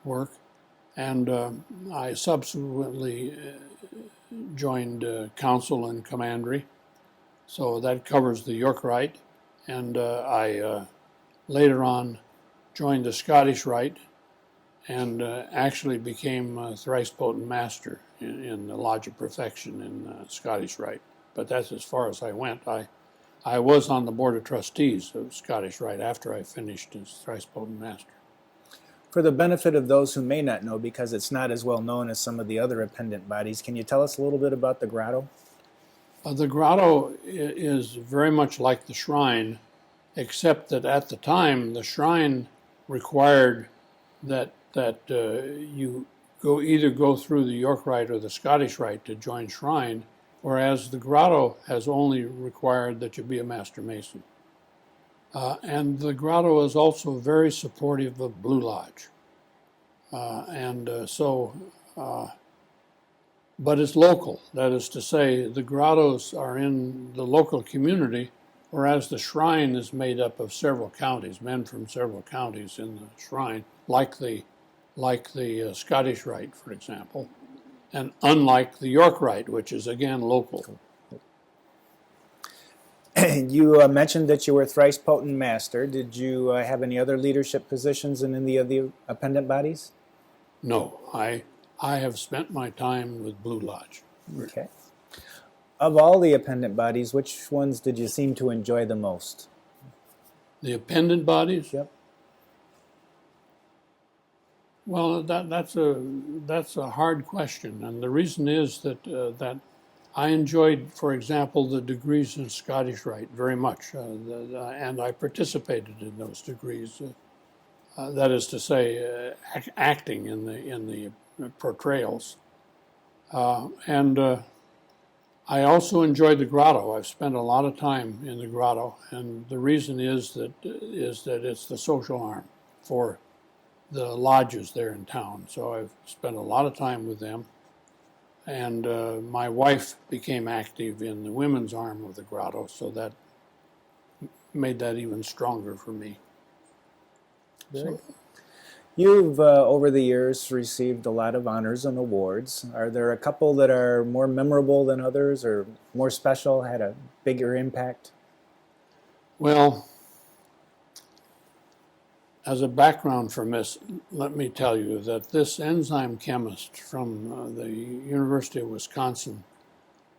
work. And I subsequently joined council and commandery, so that covers the York Rite, and I later on joined the Scottish Rite and actually became a thrice potent master in the Lodge of Perfection in Scottish Rite. But that's as far as I went. I was on the board of trustees of Scottish Rite after I finished as thrice potent master. For the benefit of those who may not know, because it's not as well known as some of the other appendant bodies, can you tell us a little bit about the grotto? The grotto is very much like the shrine, except that at the time the shrine required that you either go through the York Rite or the Scottish Rite to join shrine, whereas the grotto has only required that you be a Master Mason. And the grotto is also very supportive of Blue Lodge. But it's local. That is to say, the grottos are in the local community, whereas the shrine is made up of several counties, men from several counties in the shrine, like the Scottish Rite, for example, and unlike the York Rite, which is again local. You mentioned that you were thrice potent master. Did you have any other leadership positions in any of the appendant bodies? No, I have spent my time with Blue Lodge. Okay. Of all the appendant bodies, which ones did you seem to enjoy the most? The appendant bodies? Yep. Well, that's a hard question, and the reason is that I enjoyed, for example, the degrees in Scottish Rite very much, and I participated in those degrees. That is to say, acting in the portrayals, and I also enjoyed the grotto. I've spent a lot of time in the grotto, and the reason is that it's the social arm for the lodges there in town. So I've spent a lot of time with them. And my wife became active in the women's arm of the grotto, so that made that even stronger for me. So, you've, over the years, received a lot of honors and awards. Are there a couple that are more memorable than others or more special, had a bigger impact? well, as a background for this, let me tell you that this enzyme chemist from the University of Wisconsin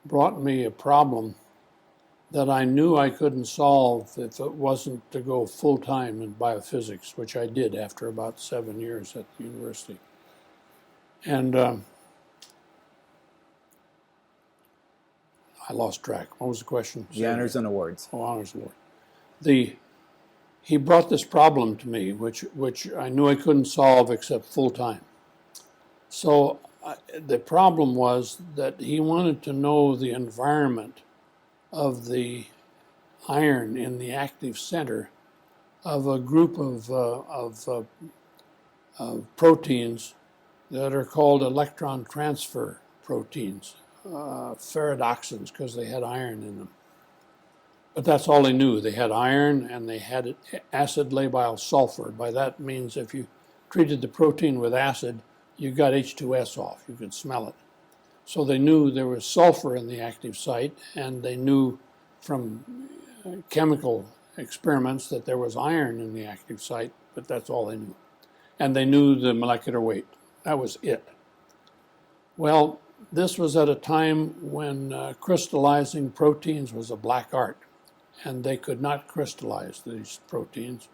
brought me a problem that I knew I couldn't solve if it wasn't to go full-time in biophysics, which I did after about 7 years at the university. And I lost track. What was the question? The honors and awards. Oh, honors award. He brought this problem to me, which I knew I couldn't solve except full-time. So the problem was that he wanted to know the environment of the iron in the active center of a group of proteins that are called electron transfer proteins, ferredoxins, because they had iron in them. But that's all they knew. They had iron and they had acid labile sulfur. By that means if you treated the protein with acid, you got H2S off. You could smell it. So they knew there was sulfur in the active site, and they knew from chemical experiments that there was iron in the active site, but that's all they knew. And they knew the molecular weight. That was it. Well, this was at a time when crystallizing proteins was a black art, and they could not crystallize these proteins.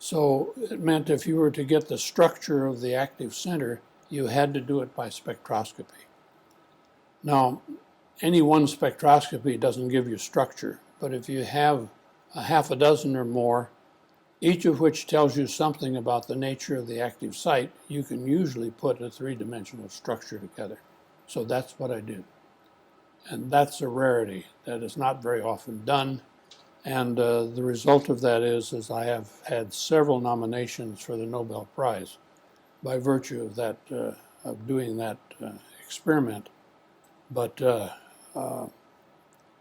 So it meant if you were to get the structure of the active center, you had to do it by spectroscopy. Now, any one spectroscopy doesn't give you structure, but if you have a half a dozen or more, each of which tells you something about the nature of the active site, you can usually put a three-dimensional structure together. So that's what I did. And that's a rarity. That is not very often done. And the result of that is I have had several nominations for the Nobel Prize by virtue of that, of doing that experiment. But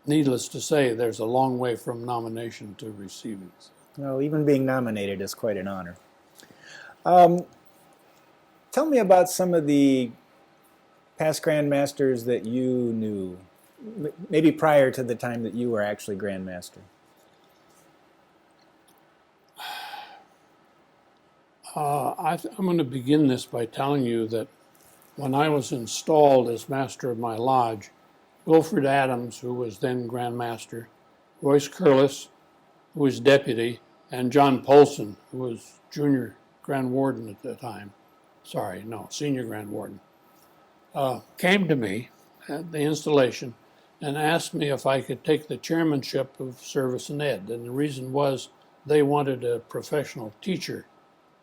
needless to say, there's a long way from nomination to receiving. Well, even being nominated is quite an honor. Tell me about some of the past Grandmasters that you knew, maybe prior to the time that you were actually Grandmaster. I'm going to begin this by telling you that when I was installed as Master of my lodge, Wilfred Adams, who was then Grand Master, Royce Curlis, who was Deputy, and John Polson, who was Junior Grand Warden at the time, Senior Grand Warden, came to me at the installation and asked me if I could take the chairmanship of Service and Ed. And the reason was they wanted a professional teacher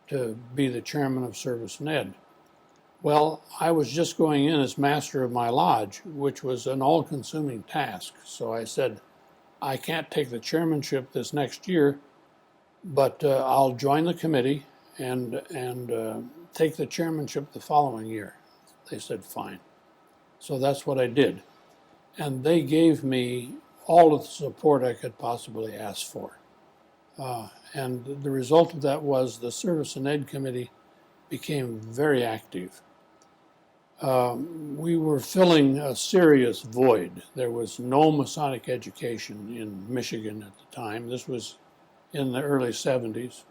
to be the chairman of Service and Ed. Well, I was just going in as master of my lodge, which was an all-consuming task. So I said, I can't take the chairmanship this next year, but I'll join the committee and take the chairmanship the following year. They said, fine. So that's what I did. And they gave me all of the support I could possibly ask for. And the result of that was the Service and Ed Committee became very active. We were filling a serious void. There was no Masonic education in Michigan at the time. This was in the early 70s.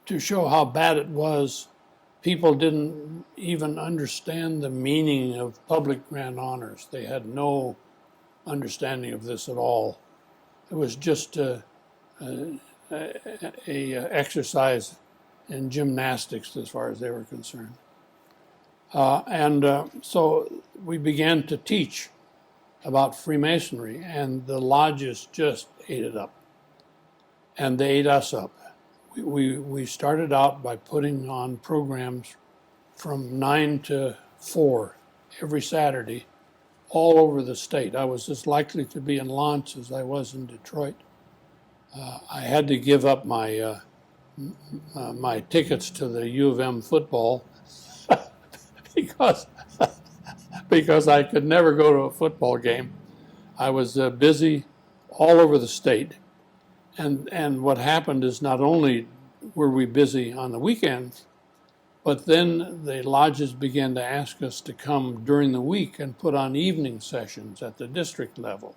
To show how bad it was, people didn't even understand the meaning of public grand honors. They had no understanding of this at all. It was just a exercise in gymnastics as far as they were concerned. So we began to teach about Freemasonry, and the lodges just ate it up. And they ate us up. We started out by putting on programs from 9 to 4 every Saturday all over the state. I was as likely to be in Lawrence as I was in Detroit. I had to give up my my tickets to the U of M football because I could never go to a football game. I was busy all over the state. And what happened is not only were we busy on the weekends, but then the lodges began to ask us to come during the week and put on evening sessions at the district level.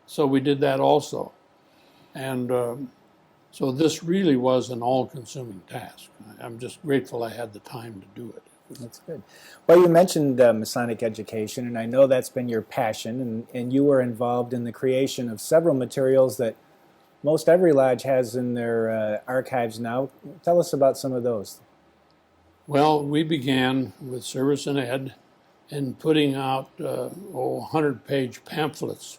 So we did that also. And so this really was an all-consuming task. I'm just grateful I had the time to do it. That's good. Well, you mentioned Masonic education, and I know that's been your passion, and you were involved in the creation of several materials that most every lodge has in their archives now. Tell us about some of those. Well, we began with Service and Ed in putting out 100-page pamphlets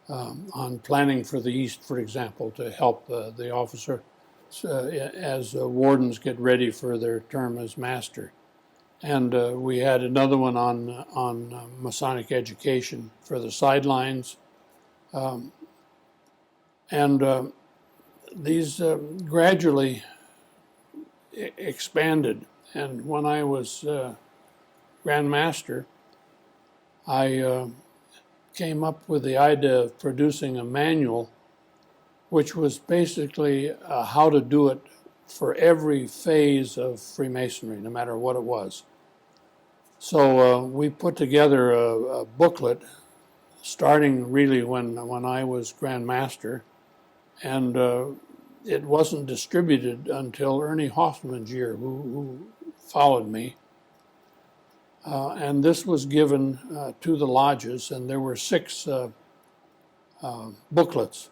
on planning for the East, for example, to help the officer as wardens get ready for their term as master. And we had another one on Masonic education for the sidelines. These gradually expanded. And when I was Grand Master, I came up with the idea of producing a manual, which was basically how to do it for every phase of Freemasonry, no matter what it was. So we put together a booklet starting really when I was Grand Master, and it wasn't distributed until Ernie Hoffman's year, who followed me. And this was given to the lodges, and there were 6 booklets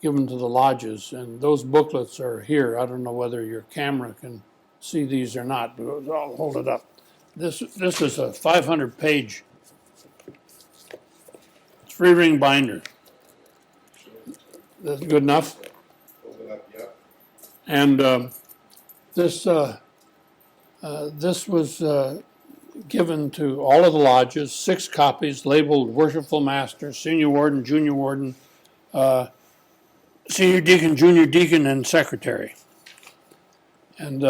given to the lodges, and those booklets are here. I don't know whether your camera can see these or not, but I'll hold it up. This is a 500-page 3-ring binder. That's good enough. Hold it up, yep. And this was given to all of the lodges, 6 copies labeled Worshipful Master, Senior Warden, Junior Warden, Senior Deacon, Junior Deacon, and Secretary. And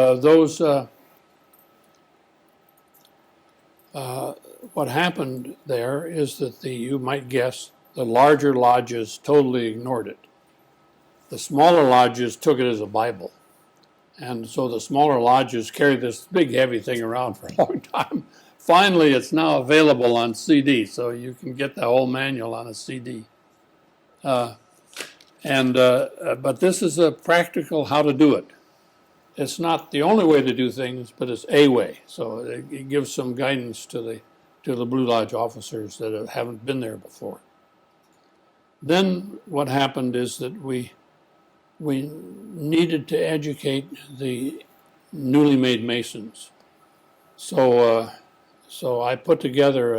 what happened there is that you might guess, the larger lodges totally ignored it. The smaller lodges took it as a Bible. And so the smaller lodges carried this big heavy thing around for a long time. Finally, it's now available on CD, so you can get the whole manual on a CD. But this is a practical how to do it. It's not the only way to do things, but it's a way. So it gives some guidance to the Blue Lodge officers that haven't been there before. Then what happened is that we needed to educate the newly made Masons. So I put together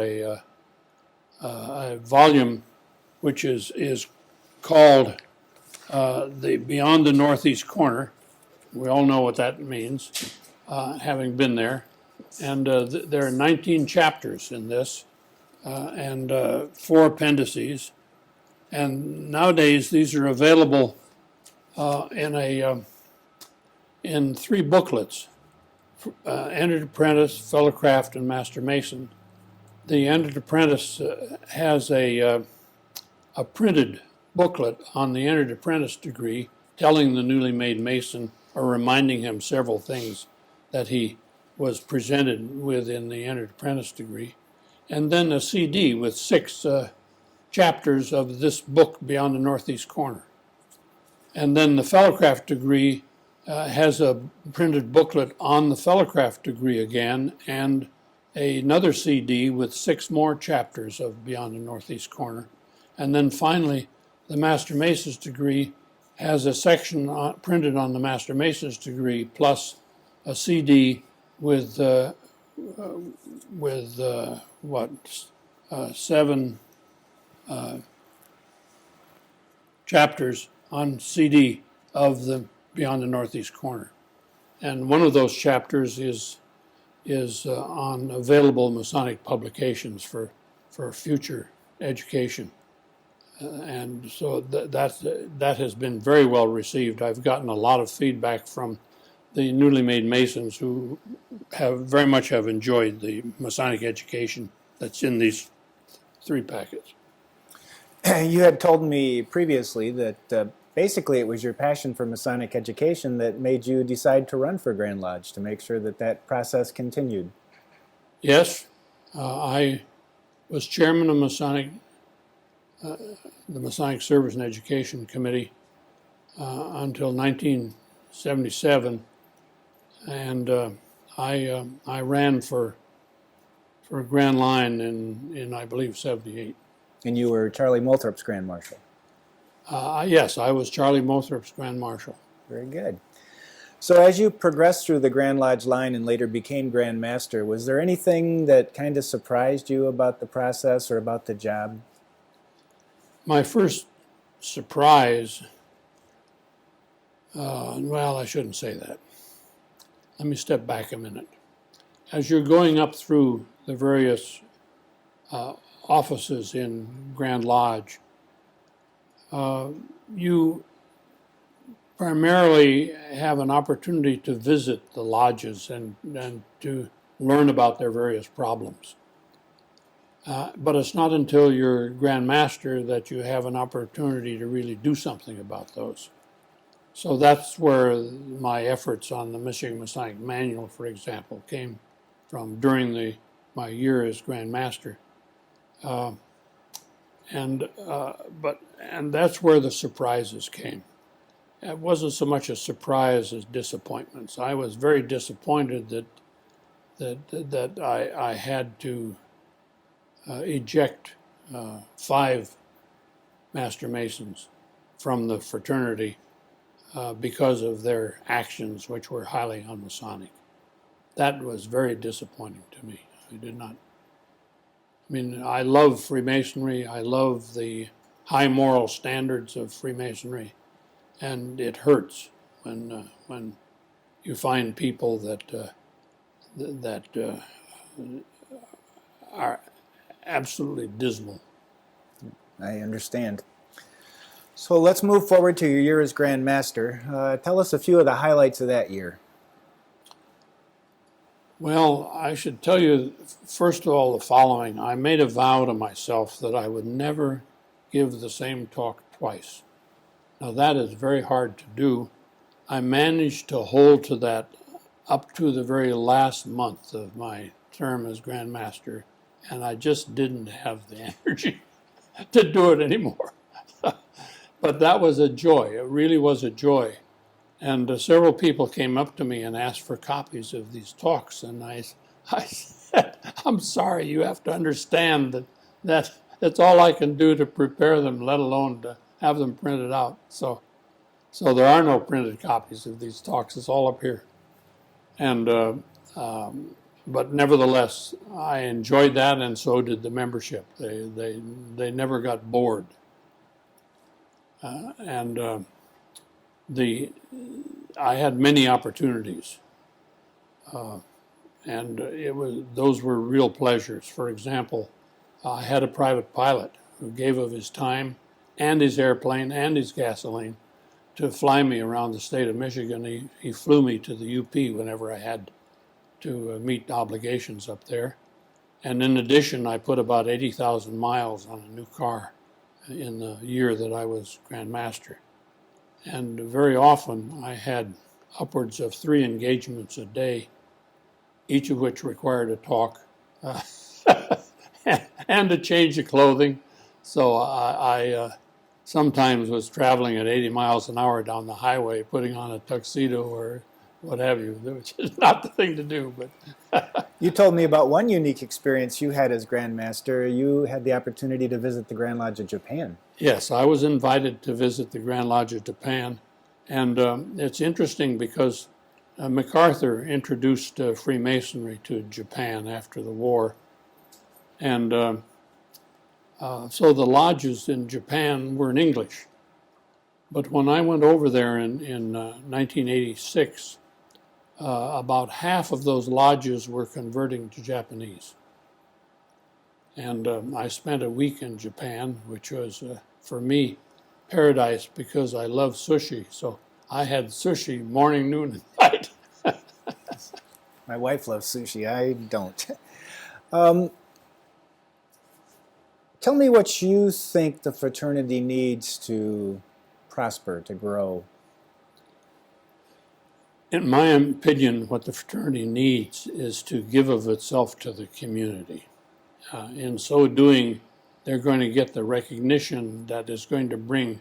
a volume which is called the Beyond the Northeast Corner. We all know what that means, having been there. And there are 19 chapters in this, and 4 appendices. And nowadays these are available in 3 booklets: Entered Apprentice, Fellow Craft, and Master Mason. The Entered Apprentice has a printed booklet on the Entered Apprentice degree, telling the newly made Mason or reminding him several things that he was presented with in the Entered Apprentice degree, and then a CD with 6 chapters of this book, Beyond the Northeast Corner. And then the Fellowcraft degree has a printed booklet on the Fellowcraft degree again, and another CD with 6 more chapters of Beyond the Northeast Corner. And then finally, the Master Mason's degree has a section printed on the Master Mason's degree, plus a CD with 7 chapters on CD of the Beyond the Northeast Corner. And one of those chapters is on available Masonic publications for future education. And so that has been very well received. I've gotten a lot of feedback from the newly made Masons who very much have enjoyed the Masonic education that's in these 3 packets. You had told me previously that basically it was your passion for Masonic education that made you decide to run for Grand Lodge to make sure that process continued. Yes, I was chairman of the Masonic Service and Education Committee until 1977, and I ran for Grand Line in I believe 78. And you were Charlie Moulthrop's Grand Marshal. Yes, I was Charlie Moulthrop's Grand Marshal. Very good. So as you progressed through the Grand Lodge line and later became Grand Master, was there anything that kind of surprised you about the process or about the job? My first surprise, well, I shouldn't say that. Let me step back a minute. As you're going up through the various offices in Grand Lodge, you primarily have an opportunity to visit the lodges and to learn about their various problems. But it's not until you're Grand Master that you have an opportunity to really do something about those. So that's where my efforts on the Michigan Masonic Manual, for example, came from during my year as Grand Master. And that's where the surprises came. It wasn't so much a surprise as disappointments. I was very disappointed that I had to eject 5 Master Masons from the fraternity because of their actions, which were highly un-Masonic. That was very disappointing to me. I love Freemasonry. I love the high moral standards of Freemasonry, and it hurts when you find people that are absolutely dismal. I understand. So let's move forward to your year as Grand Master. Tell us a few of the highlights of that year. Well, I should tell you, first of all, the following. I made a vow to myself that I would never give the same talk twice. Now, that is very hard to do. I managed to hold to that up to the very last month of my term as Grand Master, and I just didn't have the energy to do it anymore. But that was a joy. It really was a joy. And several people came up to me and asked for copies of these talks, and I said, I'm sorry, you have to understand that it's all I can do to prepare them, let alone to have them printed out. So there are no printed copies of these talks. It's all up here. And but nevertheless, I enjoyed that, and so did the membership. They never got bored. I had many opportunities, and those were real pleasures. For example, I had a private pilot who gave of his time and his airplane and his gasoline to fly me around the state of Michigan. He flew me to the UP whenever I had to meet obligations up there. And in addition, I put about 80,000 miles on a new car in the year that I was Grand Master. And very often I had upwards of 3 engagements a day, each of which required a talk and a change of clothing. So I sometimes was traveling at 80 miles an hour down the highway, putting on a tuxedo or what have you, which is not the thing to do. But You told me about one unique experience you had as Grand Master. You had the opportunity to visit the Grand Lodge of Japan. Yes, I was invited to visit the Grand Lodge of Japan. And it's interesting because MacArthur introduced Freemasonry to Japan after the war. And so the lodges in Japan were in English. But when I went over there in 1986, about half of those lodges were converting to Japanese. And I spent a week in Japan, which was, for me, paradise because I love sushi. So I had sushi morning, noon, and night. My wife loves sushi. I don't. Tell me what you think the fraternity needs to prosper, to grow. In my opinion, what the fraternity needs is to give of itself to the community. In so doing, they're going to get the recognition that is going to bring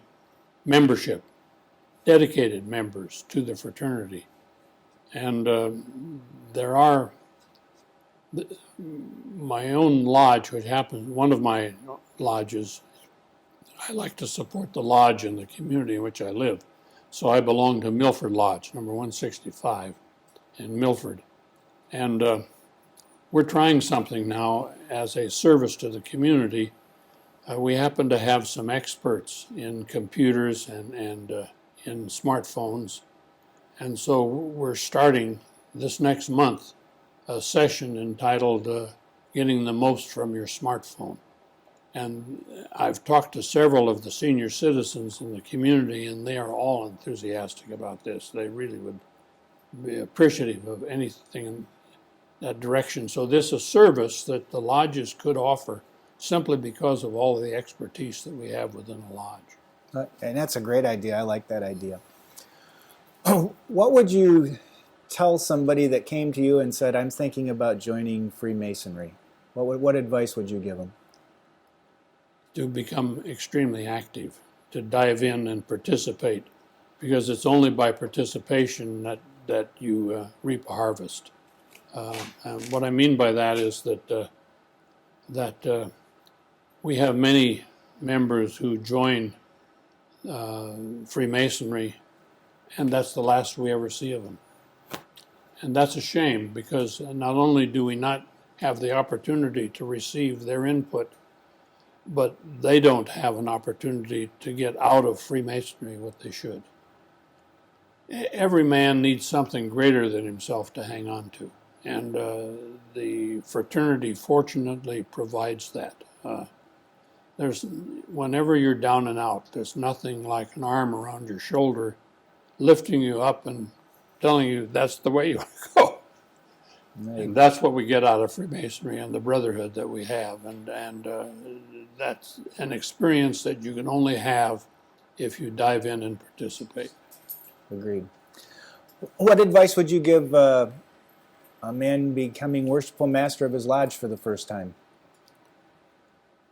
membership, dedicated members to the fraternity. And there are my own lodge, which happens, one of my lodges, I like to support the lodge in the community in which I live. So I belong to Milford Lodge, number 165 in Milford. And we're trying something now as a service to the community. We happen to have some experts in computers and in smartphones. And so we're starting this next month a session entitled Getting the Most from Your Smartphone. And I've talked to several of the senior citizens in the community, and they are all enthusiastic about this. They really would be appreciative of anything in that direction. So this is a service that the lodges could offer simply because of all of the expertise that we have within the lodge. And that's a great idea. I like that idea. What would you tell somebody that came to you and said, I'm thinking about joining Freemasonry? What advice would you give them? To become extremely active, to dive in and participate, because it's only by participation that you reap a harvest. And what I mean by that is that we have many members who join Freemasonry, and that's the last we ever see of them. And that's a shame, because not only do we not have the opportunity to receive their input, but they don't have an opportunity to get out of Freemasonry what they should. Every man needs something greater than himself to hang on to, and the fraternity fortunately provides that. Whenever you're down and out, there's nothing like an arm around your shoulder, lifting you up and telling you that's the way you want to go. And that's what we get out of Freemasonry and the brotherhood that we have, and that's an experience that you can only have if you dive in and participate. Agreed. What advice would you give a man becoming worshipful master of his lodge for the first time?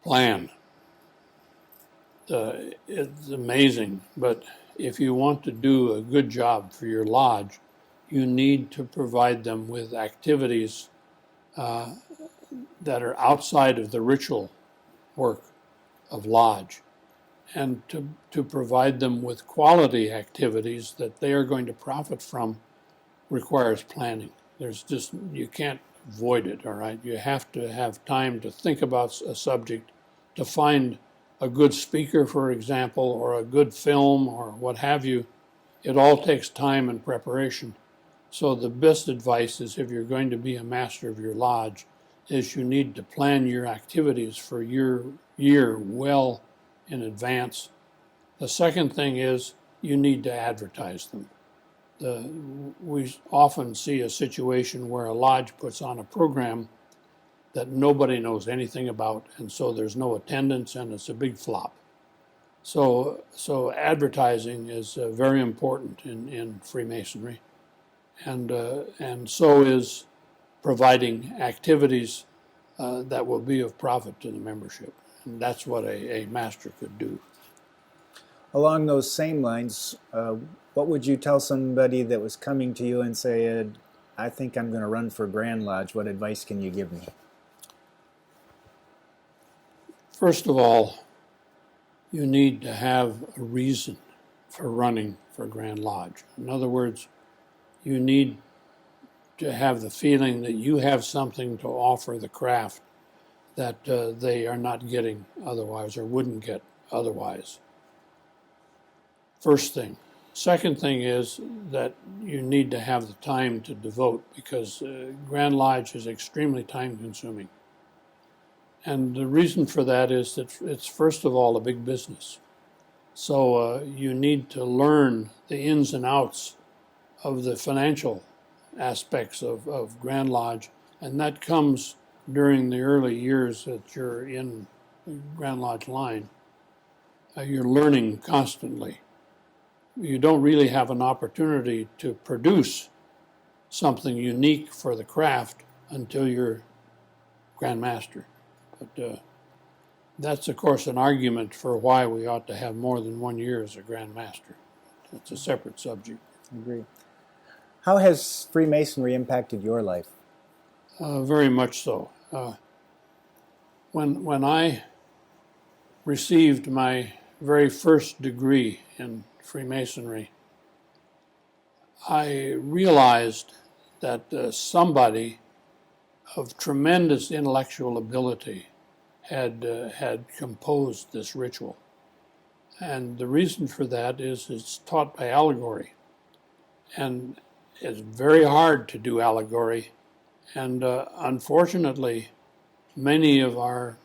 Plan. It's amazing, but if you want to do a good job for your lodge, you need to provide them with activities that are outside of the ritual work of lodge, and to provide them with quality activities that they are going to profit from requires planning. You can't avoid it, all right? You have to have time to think about a subject, to find a good speaker, for example, or a good film, or what have you. It all takes time and preparation. So the best advice is, if you're going to be a master of your lodge, is you need to plan your activities for your year well in advance. The second thing is, you need to advertise them. We often see a situation where a lodge puts on a program that nobody knows anything about, and so there's no attendance, and it's a big flop. So advertising is very important in Freemasonry, and so is providing activities that will be of profit to the membership. And that's what a master could do. Along those same lines, what would you tell somebody that was coming to you and say, I think I'm going to run for Grand Lodge? What advice can you give me? First of all, you need to have a reason for running for Grand Lodge. In other words, you need to have the feeling that you have something to offer the craft that they are not getting otherwise, or wouldn't get otherwise. First thing. Second thing is that you need to have the time to devote, because Grand Lodge is extremely time consuming. And the reason for that is that it's, first of all, a big business. So you need to learn the ins and outs of the financial aspects of Grand Lodge, and that comes during the early years that you're in the Grand Lodge line. You're learning constantly. You don't really have an opportunity to produce something unique for the craft until you're Grand Master. But that's, of course, an argument for why we ought to have more than 1 year as a Grand Master. That's a separate subject. I agree. How has Freemasonry impacted your life? Very much so. When I received my very first degree in Freemasonry, I realized that somebody of tremendous intellectual ability had composed this ritual. And the reason for that is it's taught by allegory. And it's very hard to do allegory. And unfortunately, many of our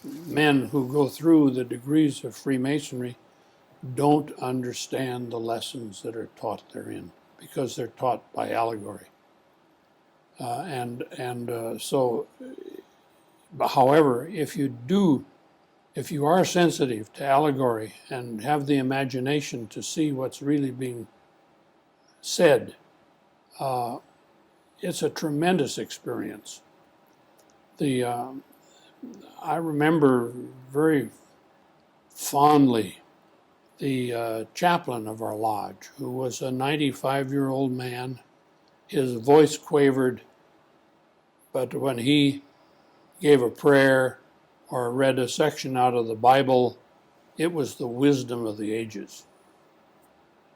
men who go through the degrees of Freemasonry don't understand the lessons that are taught therein, because they're taught by allegory. However, if you are sensitive to allegory and have the imagination to see what's really being said, it's a tremendous experience. I remember very fondly the chaplain of our lodge, who was a 95-year-old man. His voice quavered, but when he gave a prayer or read a section out of the Bible, it was the wisdom of the ages.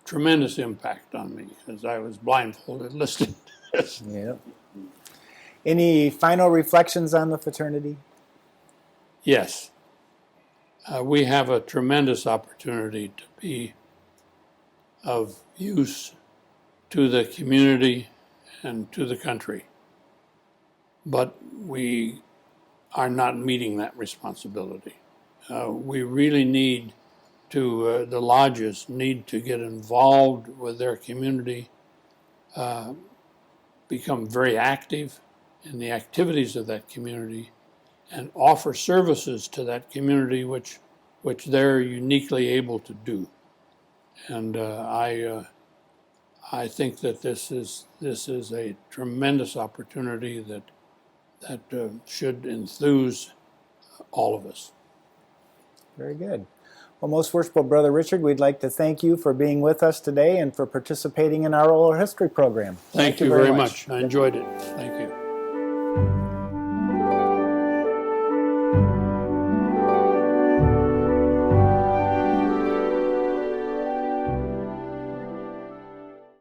Tremendous impact on me as I was blindfolded listening to this. Yeah. Any final reflections on the fraternity? Yes, we have a tremendous opportunity to be of use to the community and to the country, but we are not meeting that responsibility. We really need to, the lodges need to get involved with their community, become very active in the activities of that community, and offer services to that community which they're uniquely able to do. And I think that this is a tremendous opportunity that should enthuse all of us. Very good. Well, Most Worshipful Brother Richard, we'd like to thank you for being with us today and for participating in our oral history program. Thank you very much. I enjoyed it. Thank you.